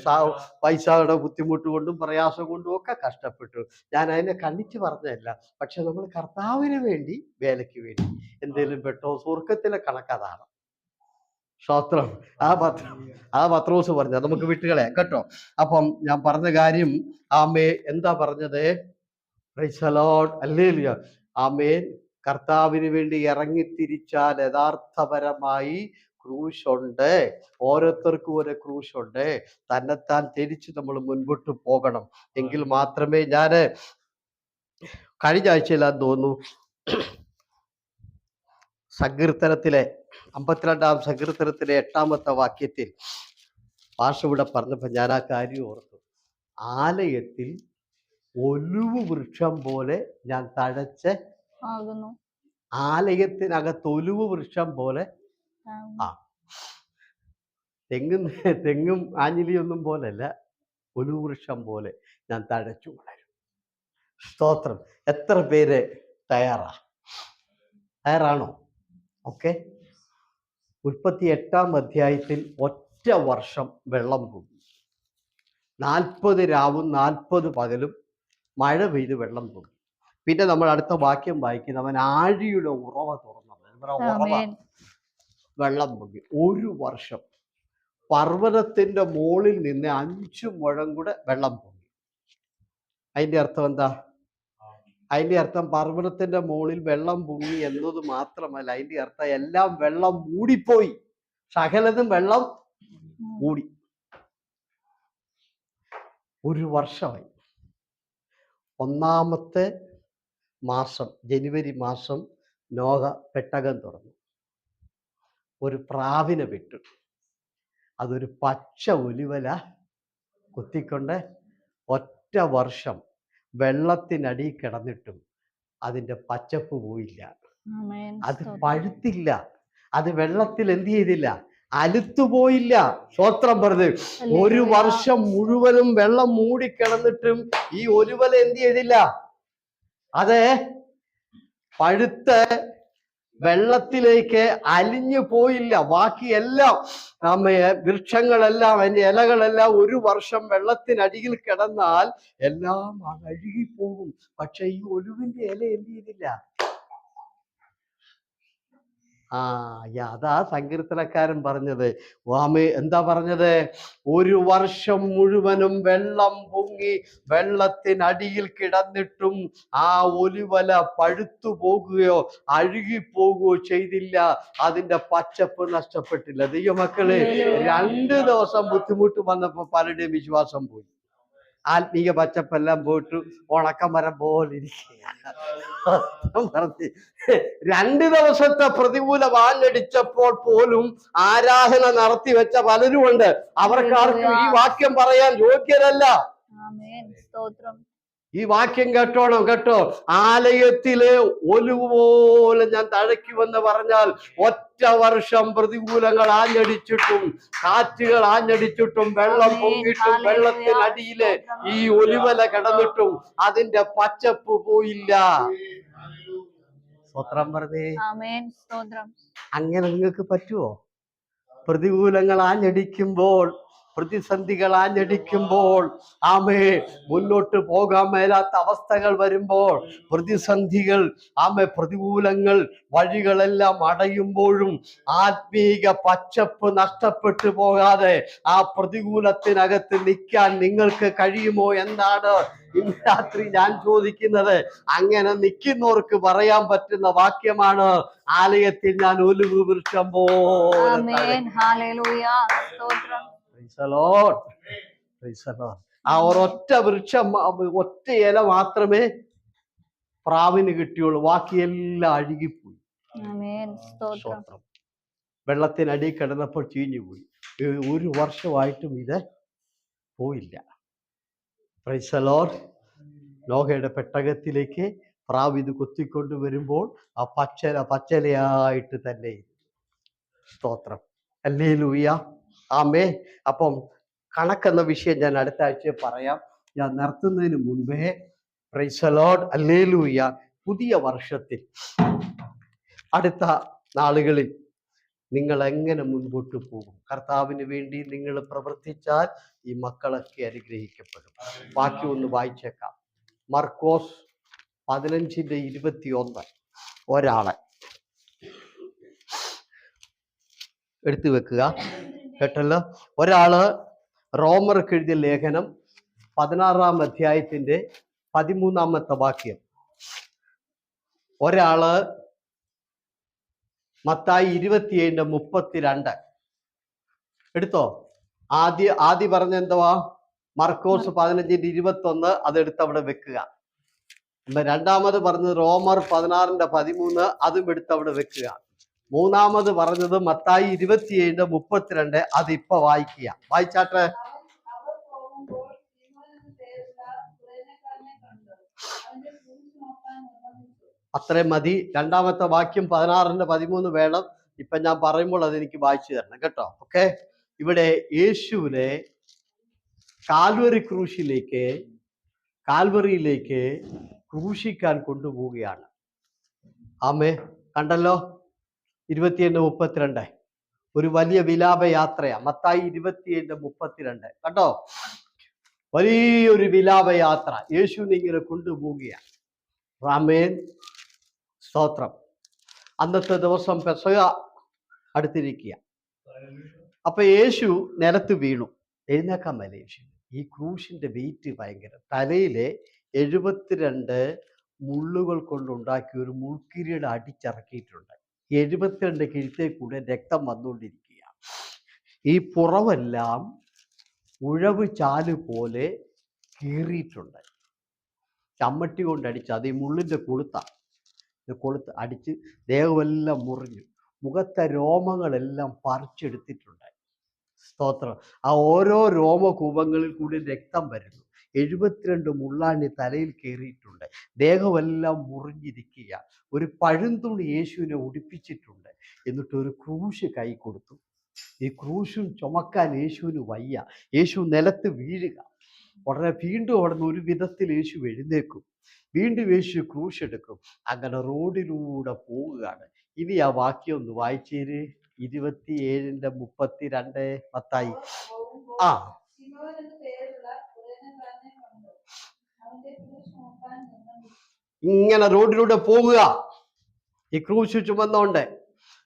പൈസയുടെ ബുദ്ധിമുട്ട് കൊണ്ടും പ്രയാസം കൊണ്ടും ഒക്കെ കഷ്ടപ്പെട്ടു. ഞാൻ അതിനെ കണ്ണിച്ച് പറഞ്ഞതല്ല. പക്ഷെ നമ്മൾ കർത്താവിന് വേണ്ടി, വേലയ്ക്ക് വേണ്ടി എന്തെങ്കിലും പെട്ടോ? സ്വർഗത്തിലെ കണക്കതാണ്. സ്തോത്രം. ആ പത്രോസ് പറഞ്ഞ നമുക്ക് വിട്ടുകളെ കേട്ടോ. അപ്പം ഞാൻ പറഞ്ഞ കാര്യം ആമേ എന്താ പറഞ്ഞത്? പ്രൈസ് ദി ലോർഡ്, ഹല്ലേലൂയ, ആമേൻ. കർത്താവിന് വേണ്ടി ഇറങ്ങിത്തിരിച്ചാൽ യഥാർത്ഥപരമായി ക്രൂശുണ്ട്. ഓരോരുത്തർക്കും ഒരു ക്രൂശുണ്ട്. തന്നെത്താൻ തിരിച്ച് നമ്മൾ മുൻപോട്ട് പോകണം. എങ്കിൽ മാത്രമേ, ഞാൻ കഴിഞ്ഞ ആഴ്ചയിലാന്ന് തോന്നുന്നു സങ്കീർത്തനത്തിലെ 52-ാം സങ്കീർത്തനത്തിലെ 8-ാമത്തെ വാക്യത്തിൽ ഭാഷ ഇവിടെ പറഞ്ഞപ്പോൾ ഞാൻ ആ കാര്യം ഓർത്തു. ആലയത്തിൽ ഒലിവ് വൃക്ഷം പോലെ ഞാൻ തഴച്ച് ആകുന്നു. ആലയത്തിനകത്ത് ഒലിവ് വൃക്ഷം പോലെ, തെങ്ങും ആഞ്ഞിലിയൊന്നും പോലല്ല, ഒലിവ് വൃക്ഷം പോലെ ഞാൻ തഴച്ചു വളരും. സ്തോത്രം. എത്ര പേര് തയ്യാറാണോ? ഓക്കെ. 38-ാം അധ്യായത്തിൽ ഒറ്റ വർഷം വെള്ളം പൊങ്ങി. 40 രാവും 40 പകലും മഴ പെയ്ത് വെള്ളം പൊങ്ങി. പിന്നെ നമ്മൾ അടുത്ത വാക്യം വായിക്കുന്നവൻ ആഴിയുടെ ഉറവ തുറന്നു, വെള്ളം പൊങ്ങി. ഒരു വർഷം പർവ്വതത്തിന്റെ മുകളിൽ നിന്ന് 5 മുഴം കൂടെ വെള്ളം പൊങ്ങി. അതിന്റെ അർത്ഥം എന്താ? അതിന്റെ അർത്ഥം പർവ്വതത്തിന്റെ മുകളിൽ വെള്ളം പൊങ്ങി എന്നത് മാത്രമല്ല, അതിന്റെ അർത്ഥം എല്ലാം വെള്ളം മൂടിപ്പോയി. സകലതും വെള്ളം മൂടി. ഒരു വർഷമായി. 1-ാമത്തെ മാസം, ജനുവരി മാസം, നോഹ പെട്ടകം തുറന്നു. ഒരു പ്രാവിനെ വിട്ടു. അതൊരു പച്ച ഒലിവല കുത്തിക്കൊണ്ട് ഒറ്റ വർഷം വെള്ളത്തിനടിയിൽ കിടന്നിട്ടും അതിൻ്റെ പച്ചപ്പ് പോയില്ല. അത് പഴുത്തില്ല. അത് വെള്ളത്തിൽ എന്ത് ചെയ്തില്ല? അലുത്തുപോയില്ല. സ്തോത്രം പറഞ്ഞ്. ഒരു വർഷം മുഴുവനും വെള്ളം മൂടിക്കിടന്നിട്ടും ഈ ഒലിവല എന്ത് ചെയ്തില്ല? അത് പഴുത്ത് വെള്ളത്തിലേക്ക് അലിഞ്ഞു പോയില്ല. ബാക്കിയെല്ലാം വൃക്ഷങ്ങളെല്ലാം, അതിന്റെ ഇലകളെല്ലാം ഒരു വർഷം വെള്ളത്തിനടിയിൽ കിടന്നാൽ എല്ലാം അഴുകിപ്പോകും. പക്ഷെ ഈ ഒലിവിന്റെ ഇല എന്ത് ചെയ്തില്ല? അതാ സങ്കീർത്തനക്കാരൻ പറഞ്ഞത്. വാമേ എന്താ പറഞ്ഞത്? ഒരു വർഷം മുഴുവനും വെള്ളം പൊങ്ങി വെള്ളത്തിനടിയിൽ കിടന്നിട്ടും ആ ഒലിവല പഴുത്തു പോകുകയോ അഴുകിപ്പോകുകയോ ചെയ്തില്ല. അതിന്റെ പച്ചപ്പ് നഷ്ടപ്പെട്ടില്ല. ദൈവമക്കളെ, 2 ദിവസം ബുദ്ധിമുട്ട് വന്നപ്പോൾ പലരുടെയും വിശ്വാസം പോയി. ആത്മീയ പച്ചപ്പെല്ലാം പോയിട്ട് ഉണക്കമരം പോലെ ഇരിക്കുകയാണ്. 2 ദിവസത്തെ പ്രതികൂലം ആഞ്ഞടിച്ചപ്പോൾ പോലും ആരാധന നടത്തി വെച്ച പലരുമുണ്ട്. അവർക്കാർക്കും ഈ വാക്യം പറയാൻ യോഗ്യരല്ല. ഈ വാക്യം കേട്ടോ. ആലയത്തിലെ ഒലിവ് പോലെ ഞാൻ തഴയ്ക്കുമെന്ന് പറഞ്ഞാൽ ഒറ്റ വർഷം പ്രതികൂലങ്ങൾ ആഞ്ഞടിച്ചിട്ടും കാറ്റുകൾ ആഞ്ഞടിച്ചിട്ടും വെള്ളം പൊങ്ങിയിട്ടും വെള്ളത്തിനടിയില് ഈ ഒലിവല കിടന്നിട്ടും അതിന്റെ പച്ചപ്പ് പോയില്ല. സ്തോത്രം പറഞ്ഞേ. അങ്ങനെ നിങ്ങൾക്ക് പറ്റുമോ? പ്രതികൂലങ്ങൾ ആഞ്ഞടിക്കുമ്പോൾ പ്രതിസന്ധികൾ ആഞ്ഞടിക്കുമ്പോൾ, ആമേ, മുന്നോട്ട് പോകാൻ മേലാത്ത അവസ്ഥകൾ വരുമ്പോൾ, പ്രതിസന്ധികൾ, ആമേ, പ്രതികൂലങ്ങൾ, വഴികളെല്ലാം അടയുമ്പോഴും ആത്മീക പച്ചപ്പ് നഷ്ടപ്പെട്ടു പോകാതെ ആ പ്രതികൂലത്തിനകത്ത് നിൽക്കാൻ നിങ്ങൾക്ക് കഴിയുമോ എന്നാണ് ഇന്ന് രാത്രി ഞാൻ ചോദിക്കുന്നത്. അങ്ങനെ നിൽക്കുന്നവർക്ക് പറയാൻ പറ്റുന്ന വാക്യമാണ്, ആലയത്തിൽ ഞാൻ ഒലിവ് വൃക്ഷം പോലെ. ആ ഒരൊറ്റ വൃക്ഷം, ഒറ്റ ഇല മാത്രമേ പ്രാവിന് കിട്ടിയുള്ളൂ, ബാക്കിയെല്ലാം അഴുകിപ്പോയി. വെള്ളത്തിനടി കിടന്നപ്പോൾ ചീഞ്ഞുപോയി. 1 വർഷമായിട്ടും ഇത് പോയില്ല. Price the Lord. നോഹയുടെ പെട്ടകത്തിലേക്ക് പ്രാവ് ഇത് കൊത്തിക്കൊണ്ട് വരുമ്പോൾ ആ പച്ചലയായിട്ട് തന്നെ. സ്തോത്രം. ഹല്ലേലൂയ. ആമേ. അപ്പം കണക്കെന്ന വിഷയം ഞാൻ അടുത്ത ആഴ്ച പറയാം. ഞാൻ നിർത്തുന്നതിന് മുൻപേ, പ്രൈസ് ദി ലോർഡ്, ഹല്ലേലൂയ, പുതിയ വർഷത്തിൽ അടുത്ത നാളുകളിൽ നിങ്ങൾ എങ്ങനെ മുൻപോട്ട് പോകും? കർത്താവിന് വേണ്ടി നിങ്ങൾ പ്രവർത്തിച്ചാൽ ഈ മക്കളൊക്കെ അനുഗ്രഹിക്കപ്പെടും. ബാക്കി ഒന്ന് വായിച്ചേക്കാം. മർക്കോസ് 15:21 ഒരാളെ എടുത്തു വെക്കുക. കേട്ടല്ലോ? ഒരാള് റോമർക്ക് എഴുതിയ ലേഖനം 16-ാം അധ്യായത്തിന്റെ 13-ാമത്തെ വാക്യം. ഒരാള് മത്തായി 27:32 എടുത്തോ. ആദ്യം പറഞ്ഞ എന്തുവാ? മർക്കോസ് 15:21. അതെടുത്ത് അവിടെ വെക്കുക. രണ്ടാമത് പറഞ്ഞത് റോമർ 16:13. അതും എടുത്ത് അവിടെ വെക്കുക. മൂന്നാമത് പറഞ്ഞത് മത്തായി 27:32. അതിപ്പോ വായിക്കുക. വായിച്ചാട്ടെ. അത്രയും മതി. രണ്ടാമത്തെ വാക്യം 16:13 വേണം. ഇപ്പൊ ഞാൻ പറയുമ്പോൾ അതെനിക്ക് വായിച്ചു തരണം കേട്ടോ. ഓക്കെ. ഇവിടെ യേശുവിനെ കാൽവറിയിലേക്ക് ക്രൂശിക്കാൻ കൊണ്ടുപോവുകയാണ്. ആമേ. കണ്ടല്ലോ? 27:32 ഒരു വലിയ വിലാപയാത്രയാ. മത്തായി 27:32 കണ്ടോ? വലിയൊരു വിലാപയാത്ര യേശുവിനെ ഇങ്ങനെ കൊണ്ടുപോവുകയാണ്. ആമേൻ. സ്തോത്രം. അന്നത്തെ ദിവസം പെസഹ അടുത്തിരിക്കുക. അപ്പൊ യേശു നിലത്ത് വീണു. എഴുന്നേക്കാൻ മേലെ യേശു. ഈ ക്രൂശിന്റെ വെയിറ്റ് ഭയങ്കര. തലയിലെ 72 മുള്ളുകൾ കൊണ്ടുണ്ടാക്കിയ ഒരു മുൾക്കിരീടം അടിച്ചിറക്കിയിട്ടുണ്ട്. 72 കിഴുത്തേ കൂടെ രക്തം വന്നുകൊണ്ടിരിക്കുകയാണ്. ഈ പുറമെല്ലാം ഉഴവ് ചാല് പോലെ കീറിയിട്ടുണ്ട്. ചമ്മട്ടി കൊണ്ടടിച്ച്, അത് ഈ മുള്ളിന്റെ കൊളുത്ത് അടിച്ച് ദേഹമെല്ലാം മുറിഞ്ഞു. മുഖത്തെ രോമങ്ങളെല്ലാം പറിച്ചെടുത്തിട്ടുണ്ട്. സ്തോത്രം. ആ ഓരോ രോമകൂപങ്ങളിൽ കൂടി രക്തം വരുന്നു. 72 മുള്ളാണി തലയിൽ കയറിയിട്ടുണ്ട്. ദേഹമെല്ലാം മുറിഞ്ഞിരിക്കുക. ഒരു പഴുന്തുണി യേശുവിനെ ഉടുപ്പിച്ചിട്ടുണ്ട്. എന്നിട്ട് ഒരു ക്രൂശ് കൈ കൊടുത്തു. ഈ ക്രൂശും ചുമക്കാൻ യേശുവിന് വയ്യ. യേശു നിലത്ത് വീഴുക. ഉടനെ വീണ്ടും അവിടുന്ന് ഒരു വിധത്തിൽ യേശു എഴുന്നേക്കും. വീണ്ടും യേശു ക്രൂശ് എടുക്കും. അങ്ങനെ റോഡിലൂടെ പോവുകയാണ്. ഇനി ആ വാക്യം ഒന്ന് വായിച്ചേര്. 27:32 മത്തായി. ഇങ്ങനെ റോഡിലൂടെ പോവുക ഈ ക്രൂശ് ചുമന്നോണ്ട്.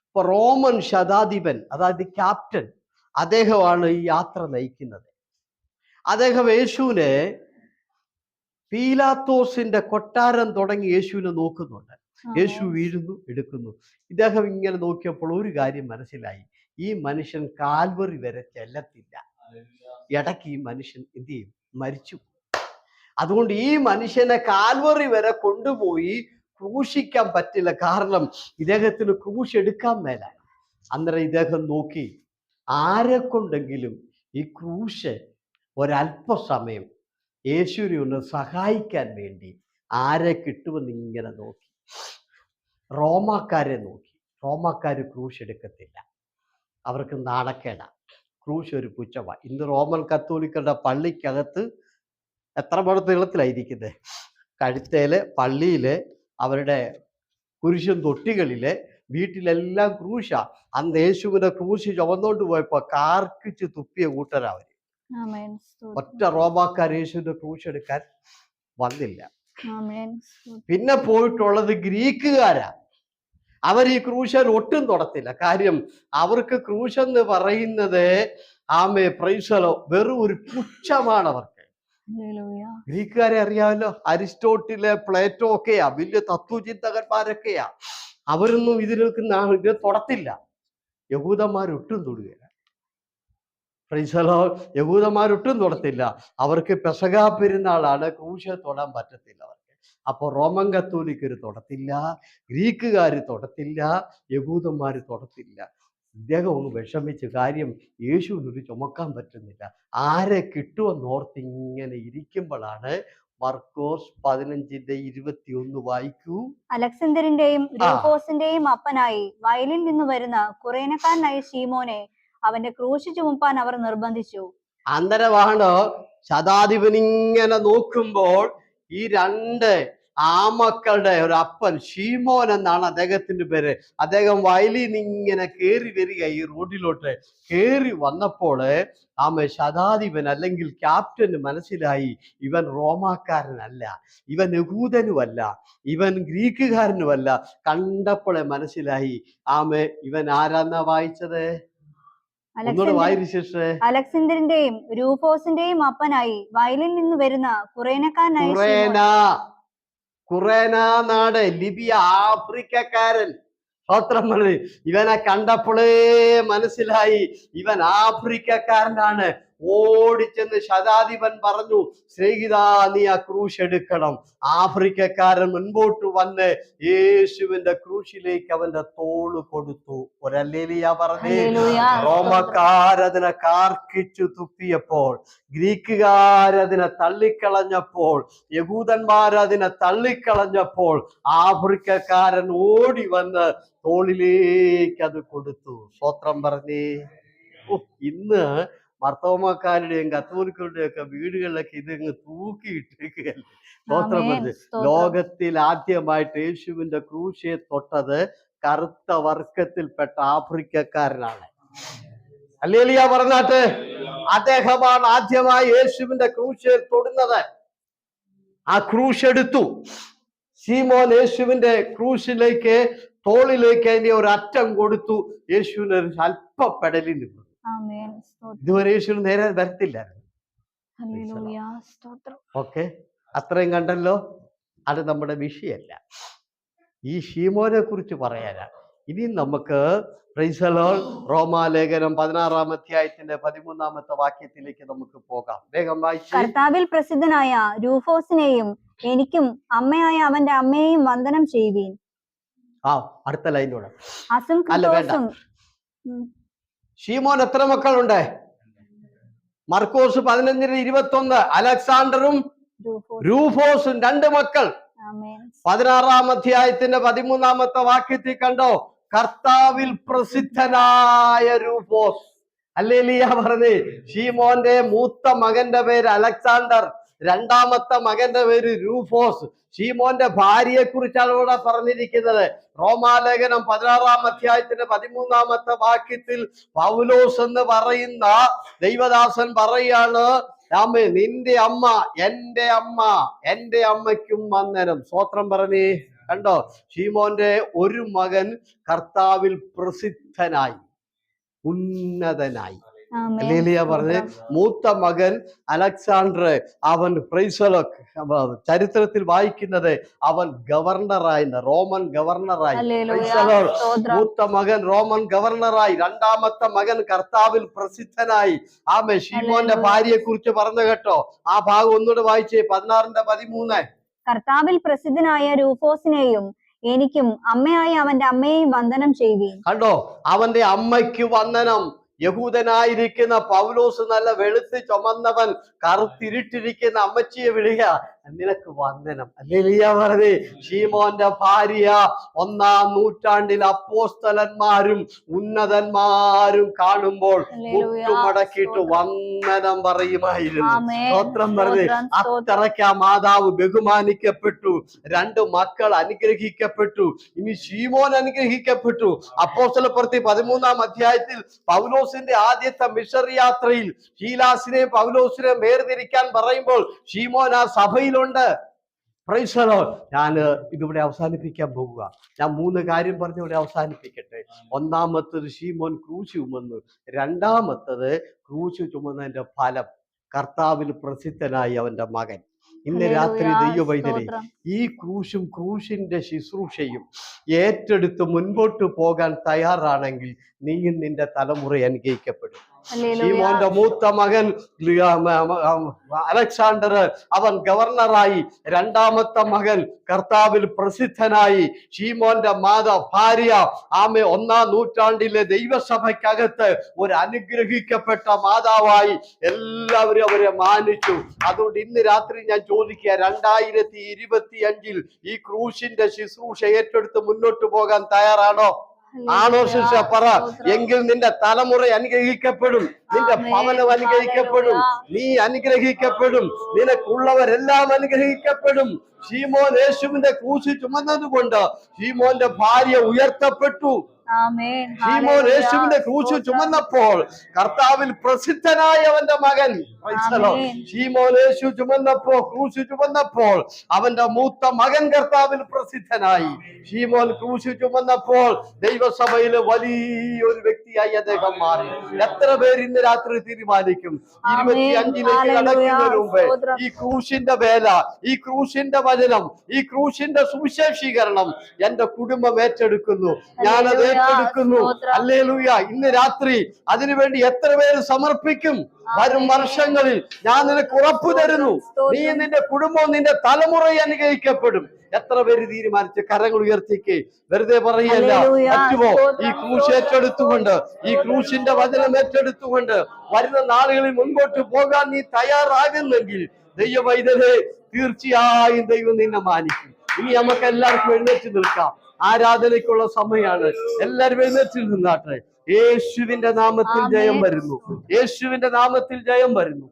ഇപ്പൊ റോമൻ ശതാധിപൻ, അതായത് ക്യാപ്റ്റൻ, അദ്ദേഹമാണ് ഈ യാത്ര നയിക്കുന്നത്. അദ്ദേഹം യേശുവിനെ പീലാത്തോസിന്റെ കൊട്ടാരം തുടങ്ങി യേശുവിനെ നോക്കുന്നുണ്ട്. യേശു വീഴുന്നു, എടുക്കുന്നു. ഇദ്ദേഹം ഇങ്ങനെ നോക്കിയപ്പോൾ ഒരു കാര്യം മനസ്സിലായി. ഈ മനുഷ്യൻ കാൽവറി വരെ ചെല്ലത്തില്ല. ഇടയ്ക്ക് ഈ മനുഷ്യൻ എന്ത് ചെയ്യും? മരിച്ചു. അതുകൊണ്ട് ഈ മനുഷ്യനെ കാൽവറി വരെ കൊണ്ടുപോയി ക്രൂശിക്കാൻ പറ്റില്ല. കാരണം ഇദ്ദേഹത്തിന് ക്രൂശ് എടുക്കാൻ മേല. അന്നേരം ഇദ്ദേഹം നോക്കി, ആരെ കൊണ്ടെങ്കിലും ഈ ക്രൂശ് ഒരല്പസമയം യേശുവിനെ ഒന്ന് സഹായിക്കാൻ വേണ്ടി ആരെ കിട്ടുമെന്ന് ഇങ്ങനെ നോക്കി. റോമാക്കാരെ നോക്കി. റോമാക്കാര് ക്രൂശ് എടുക്കത്തില്ല. അവർക്ക് നാണക്കേടാ. ക്രൂശ് ഒരു പുച്ഛമാണ്. ഇന്ന് റോമൻ കത്തോലിക്കരുടെ പള്ളിക്കകത്ത് എത്ര പട നീളത്തിലായിരിക്കുന്നത്? കഴുത്തേല്, പള്ളിയില്, അവരുടെ കുരിശും തൊട്ടികളില്, വീട്ടിലെല്ലാം ക്രൂശാ. അന്ന് യേശുവിനെ ക്രൂശ് ചുമന്നോണ്ട് പോയപ്പോ കാർക്കിച്ച് തുപ്പിയ കൂട്ടരാ അവര്. ആമേൻ. ഒറ്റ റോമാക്കാർ യേശുവിന്റെ ക്രൂശ് എടുക്കാൻ വന്നില്ല. ആമേൻ. പിന്നെ പോയിട്ടുള്ളത് ഗ്രീക്കുകാരാ. അവർ ഈ ക്രൂശൻ ഒട്ടും തൊടത്തില്ല. കാര്യം അവർക്ക് ക്രൂശ് എന്ന് പറയുന്നത് പ്രൈസലോ വെറും ഒരു പുച്ഛമാണ് അവർക്ക്. ഗ്രീക്കുകാരെ അറിയാമല്ലോ, അരിസ്റ്റോട്ടില്, പ്ലേറ്റോ ഒക്കെയാ, വലിയ തത്വചിന്തകന്മാരൊക്കെയാ. അവരൊന്നും ഇത് തൊടത്തില്ല. യഹൂദന്മാരൊട്ടും തൊടുകയില്ല. പ്രൈസലോ, യഹൂദന്മാരൊട്ടും തൊടത്തില്ല. അവർക്ക് പെസഹാ പെരുന്നാളാണ്, ക്രൂശ് തൊടാൻ പറ്റത്തില്ല അവർക്ക്. അപ്പൊ റോമൻ കത്തോലിക്കർ തൊടത്തില്ല, ഗ്രീക്കുകാർ തൊടത്തില്ല, യഹൂദന്മാർ തൊടത്തില്ല. ഇദ്ദേഹം ഒന്ന് വിഷമിച്ച്, കാര്യം യേശുവിനൊരു ചുമക്കാൻ പറ്റുന്നില്ല. ആരെ കിട്ടുമെന്നോർത്ത് ഇങ്ങനെ ഇരിക്കുമ്പോഴാണ് മർക്കോസ് 15:21 വായിക്കൂ. അലക്സാണ്ടറിന്റെയും രൂഫോസിന്റെയും അപ്പനായി വയലിൽ നിന്ന് വരുന്ന കുറേനക്കാരനായ ശീമോനെ അവന്റെ ക്രൂശ് ചുമപ്പാൻ അവർ നിർബന്ധിച്ചു. അന്നേരമാണ് ശതാധിപനിങ്ങനെ നോക്കുമ്പോൾ ഈ രണ്ട് ആമക്കളുടെ ഒരു അപ്പൻ, ശീമോൻ എന്നാണ് അദ്ദേഹത്തിന്റെ പേര്, അദ്ദേഹം വയലിൽ നിന്ന് ഇങ്ങനെ കയറി വരിക, ഈ റോഡിലോട്ട് കയറി വന്നപ്പോൾ ശതാധിപൻ അല്ലെങ്കിൽ ക്യാപ്റ്റന് മനസ്സിലായി, ഇവൻ റോമാക്കാരനല്ല, ഇവൻ യഹൂദനുമല്ല, ഇവൻ ഗ്രീക്കുകാരനുമല്ല. കണ്ടപ്പോഴേ മനസ്സിലായി ഇവൻ ആരാന്നാ വായിച്ചത്? അലക്സാണ്ടറിന്റെയും രൂഫോസിന്റെയും അപ്പനായി വയലിൽ നിന്ന് വരുന്ന കുറേന നാട്, ലിബിയ, ആഫ്രിക്കക്കാരൻ. ഇവനെ കണ്ടപ്പോഴേ മനസ്സിലായി ഇവൻ ആഫ്രിക്കക്കാരനാണ്. ഓടിച്ചെന്ന് ശതാധിപൻ പറഞ്ഞു, സ്നേഹിതാ, നീ ആ ക്രൂശ് എടുക്കണം. ആഫ്രിക്കക്കാരൻ മുൻപോട്ട് വന്ന് യേശുവിന്റെ ക്രൂശിലേക്ക് അവന്റെ തോള് കൊടുത്തു. ഒരല്ലേലിയ പറഞ്ഞേ. റോമക്കാരതിനെ കാർക്കിച്ചു തുപ്പിയപ്പോൾ, ഗ്രീക്കുകാരതിനെ തള്ളിക്കളഞ്ഞപ്പോൾ, യഹൂദന്മാരതിനെ തള്ളിക്കളഞ്ഞപ്പോൾ, ആഫ്രിക്കക്കാരൻ ഓടി വന്ന് തോളിലേക്ക് അത് കൊടുത്തു. സ്തോത്രം പറഞ്ഞേ. ഇന്ന് മർത്തോമാക്കാരുടെയും കത്തോലിക്കരുടെയും ഒക്കെ വീടുകളിലൊക്കെ ഇതങ്ങ് തൂക്കിയിട്ടിരിക്കുകയല്ലേ. സ്തോത്രം പറഞ്ഞ്. ലോകത്തിൽ ആദ്യമായിട്ട് യേശുവിന്റെ ക്രൂശെ തൊട്ടത് കറുത്ത വർഗത്തിൽപ്പെട്ട ആഫ്രിക്കക്കാരനാണ്. ഹല്ലേലൂയ പറഞ്ഞാട്ട്. അദ്ദേഹമാണ് ആദ്യമായി യേശുവിന്റെ ക്രൂശെ തൊടുന്നത്. ആ ക്രൂശ് എടുത്തു. ശീമോൻ യേശുവിന്റെ ക്രൂശിലേക്ക്, തോളിലേക്ക് അതിന്റെ ഒരു അറ്റം കൊടുത്തു. യേശുവിന് ഒരു അല്പ പെടലി നിന്നു. ഇതുവരെ യേശുവിന് നേരെ വരത്തില്ലായിരുന്നു. ഓക്കെ, അത്രയും കണ്ടല്ലോ. അത് നമ്മുടെ വിഷയമല്ല. ഈ ശീമോനെ കുറിച്ച് പറയാനാ. ഇനി നമുക്ക് റോമാലേഖനം 16-ാം അധ്യായത്തിന്റെ 13-ാമത്തെ വാക്യത്തിലേക്ക് നമുക്ക് പോകാം. വേഗം വായിച്ചു. കർത്താവിൽ പ്രസിദ്ധനായ രൂഫോസിനെയും എനിക്കും അമ്മയായ അവന്റെ അമ്മയെയും വന്ദനം ചെയ്യുവീൻ. അടുത്ത ലൈനോടെ. അല്ല, വേണ്ട. ശീമോൻ എത്ര മക്കളുണ്ട്? മർക്കോസ് 15:21. അലക്സാണ്ടറും രൂഫോസും 2 മക്കൾ. 16-ാം അധ്യായത്തിന്റെ 13-ാമത്തെ വാക്യത്തിൽ കണ്ടോ, കർത്താവിൽ പ്രസിദ്ധനായ രൂഫോസ്. ഹല്ലേലൂയ പറഞ്ഞേ. ശീമോന്റെ മൂത്ത മകന്റെ പേര് അലക്സാണ്ടർ, രണ്ടാമത്തെ മകന്റെ പേര് രൂഫോസ്. ശീമോന്റെ ഭാര്യയെ കുറിച്ചാണ് ഇവിടെ പറഞ്ഞിരിക്കുന്നത്. റോമാലേഖനം 16-ാം അധ്യായത്തിന്റെ 13-ാമത്തെ വാക്യത്തിൽ പൗലോസ് എന്ന് പറയുന്ന ദൈവദാസൻ പറയാണ്, നിന്റെ അമ്മ എന്റെ അമ്മ, എന്റെ അമ്മയ്ക്കും വന്ദനം. സ്തോത്രം പറഞ്ഞേ. കണ്ടോ, ശീമോന്റെ ഒരു മകൻ കർത്താവിൽ പ്രസിദ്ധനായി, ഉന്നതനായി. ഹല്ലേലൂയ പറഞ്ഞ്. മൂത്ത മകൻ അലക്സാണ്ടർ, അവൻ ചരിത്രത്തിൽ വായിക്കുന്നത് അവൻ ഗവർണറായി, റോമൻ ഗവർണറായി. മൂത്ത മകൻ റോമൻ ഗവർണറായി, രണ്ടാമത്തെ മകൻ കർത്താവിൽ പ്രസിദ്ധനായി. ശീമോന്റെ ഭാര്യയെ കുറിച്ച് പറഞ്ഞു കേട്ടോ. ആ ഭാഗം ഒന്നുകൂടെ വായിച്ചേ, 16:13. കർത്താവിൽ പ്രസിദ്ധനായ രൂഫോസിനെയും എനിക്കും അമ്മയായ അവന്റെ അമ്മയെയും വന്ദനം ചെയ്യുവീൻ. കണ്ടോ, അവന്റെ അമ്മയ്ക്ക് വന്ദനം. യഹൂദനായിരിക്കുന്ന പൗലോസ് നല്ല വെളുത്ത് ചുമന്നവൻ കറുത്തിരിട്ടിരിക്കുന്ന അമ്മച്ചിയെ വിളിക. നിനക്ക് വന്ദനം. ഹല്ലേലൂയ പറഞ്ഞേ. ശീമോന്റെ ഭാര്യ 1-ാം നൂറ്റാണ്ടിൽ അപ്പോസ്തലന്മാരും ഉന്നതന്മാരും കാണുമ്പോൾ മുട്ടുമടക്കിയിട്ട് വന്ദനം പറയുമായിരുന്നു. സ്തോത്രം പറഞ്ഞേ. അത്രയ്ക്ക് ആ മാതാവ് ബഹുമാനിക്കപ്പെട്ടു. 2 മക്കൾ അനുഗ്രഹിക്കപ്പെട്ടു. ഇനി ശീമോൻ അനുഗ്രഹിക്കപ്പെട്ടു. അപ്പോസ്തലപ്രവൃത്തി 13-ാം അധ്യായത്തിൽ പൗലോസിന്റെ ആദ്യത്തെ മിഷണറി യാത്രയിൽ ശീലാസിനെ പൗലോസിനെ വേർതിരിക്കാൻ പറയുമ്പോൾ ശീമോൻ ആ സഭയിലുണ്ട്. Price the Lord. ഞാൻ ഇതിവിടെ അവസാനിപ്പിക്കാൻ പോവുക. ഞാൻ 3 കാര്യം പറഞ്ഞ് ഇവിടെ അവസാനിപ്പിക്കട്ടെ. ഒന്നാമത്തത് ശീമോൻ ക്രൂശ് ചുമന്നു. രണ്ടാമത്തത് ക്രൂശ് ചുമന്നതിന്റെ ഫലം കർത്താവിൽ പ്രസിദ്ധനായി അവന്റെ മകൻ. ഇന്ന് രാത്രി ദൈവവൈദ്യരെ ഈ ക്രൂശും ക്രൂശിന്റെ ശുശ്രൂഷയും ഏറ്റെടുത്ത് മുൻപോട്ട് പോകാൻ തയ്യാറാണെങ്കിൽ നീയും നിന്റെ തലമുറ അനുഗ്രഹിക്കപ്പെടും. ശീമോന്റെ മൂത്ത മകൻ അലക്സാണ്ടർ അവൻ ഗവർണറായി. രണ്ടാമത്തെ മകൻ കർത്താവിൽ പ്രസിദ്ധനായി. ശീമോന്റെ ഭാര്യ 1-ാം നൂറ്റാണ്ടിലെ ദൈവസഭയ്ക്കകത്ത് ഒരു അനുഗ്രഹിക്കപ്പെട്ട മാതാവായി എല്ലാവരും അവരെ മാനിച്ചു. അതുകൊണ്ട് ഇന്ന് രാത്രി ഞാൻ ചോദിക്കുക, 2025 ഈ ക്രൂശിന്റെ ശുശ്രൂഷ ഏറ്റെടുത്ത് മുന്നോട്ട് പോകാൻ തയ്യാറാണോ? ആണോ ശിക്ഷ പറ. എങ്കിൽ നിന്റെ തലമുറ അനുഗ്രഹിക്കപ്പെടും, നിന്റെ ഭവനം അനുഗ്രഹിക്കപ്പെടും, നീ അനുഗ്രഹിക്കപ്പെടും, നിനക്കുള്ളവരെല്ലാം അനുഗ്രഹിക്കപ്പെടും. ശീമോൻ യേശുവിന്റെ ക്രൂശ് ചുമന്നതുകൊണ്ട് ശീമോന്റെ ഭാര്യ ഉയർത്തപ്പെട്ടു. ശീമോൻ യേശുവിന്റെ ക്രൂശ് ചുമന്നപ്പോൾ കർത്താവിൽ പ്രസിദ്ധനായ അവന്റെ മകൻ. ശീമോൻ യേശു ക്രൂശ് ചുമന്നപ്പോൾ അവന്റെ മൂത്ത മകൻ കർത്താവിൽ പ്രസിദ്ധനായി. ശീമോൻ ക്രൂശ് ചുമന്നപ്പോൾ ദൈവസഭയിലെ വലിയൊരു വ്യക്തിയായി അദ്ദേഹം മാറി. എത്ര പേര് ഇന്ന് രാത്രി തീരുമാനിക്കും 25ലേക്ക് കടക്കുന്നതിന് മുമ്പ് ഈ ക്രൂശിന്റെ വേല, ഈ ക്രൂശിന്റെ വചനം, ഈ ക്രൂശിന്റെ സുവിശേഷീകരണം എന്റെ കുടുംബം ഏറ്റെടുക്കുന്നു, ഞാനത് ഏറ്റെടുക്കുന്നു. ഹല്ലേലൂയ. ഇന്ന് രാത്രി അതിനുവേണ്ടി എത്ര പേര് സമർപ്പിക്കും? വരും വർഷങ്ങളിൽ ഞാൻ നിനക്ക് ഉറപ്പു തരുന്നു, നീ നിന്റെ കുടുംബവും നിന്റെ തലമുറയെ അനുഗ്രഹിക്കപ്പെടും. എത്ര പേര് തീരുമാനിച്ച് കരങ്ങൾ ഉയർത്തിക്ക്? വെറുതെ പറയല്ല. പറ്റുമോ? ഈ ക്രൂശ് ഏറ്റെടുത്തുകൊണ്ട്, ഈ ക്രൂശിന്റെ വചനം ഏറ്റെടുത്തുകൊണ്ട് വരുന്ന നാളുകളിൽ മുൻപോട്ട് പോകാൻ നീ തയ്യാറാകുന്നെങ്കിൽ ദൈവവൈദ്യരെ തീർച്ചയായും ദൈവം നിന്നെ മാനിക്കും. ഇനി നമുക്ക് എല്ലാവർക്കും എഴുന്നേറ്റ് നിൽക്കാം. ആരാധനയ്ക്കുള്ള സമയമാണ്. എല്ലാവരും എഴുന്നേറ്റ് നിന്നാട്ടെ. യേശുവിന്റെ നാമത്തിൽ ജയം വരുന്നു. യേശുവിന്റെ നാമത്തിൽ ജയം വരുന്നു.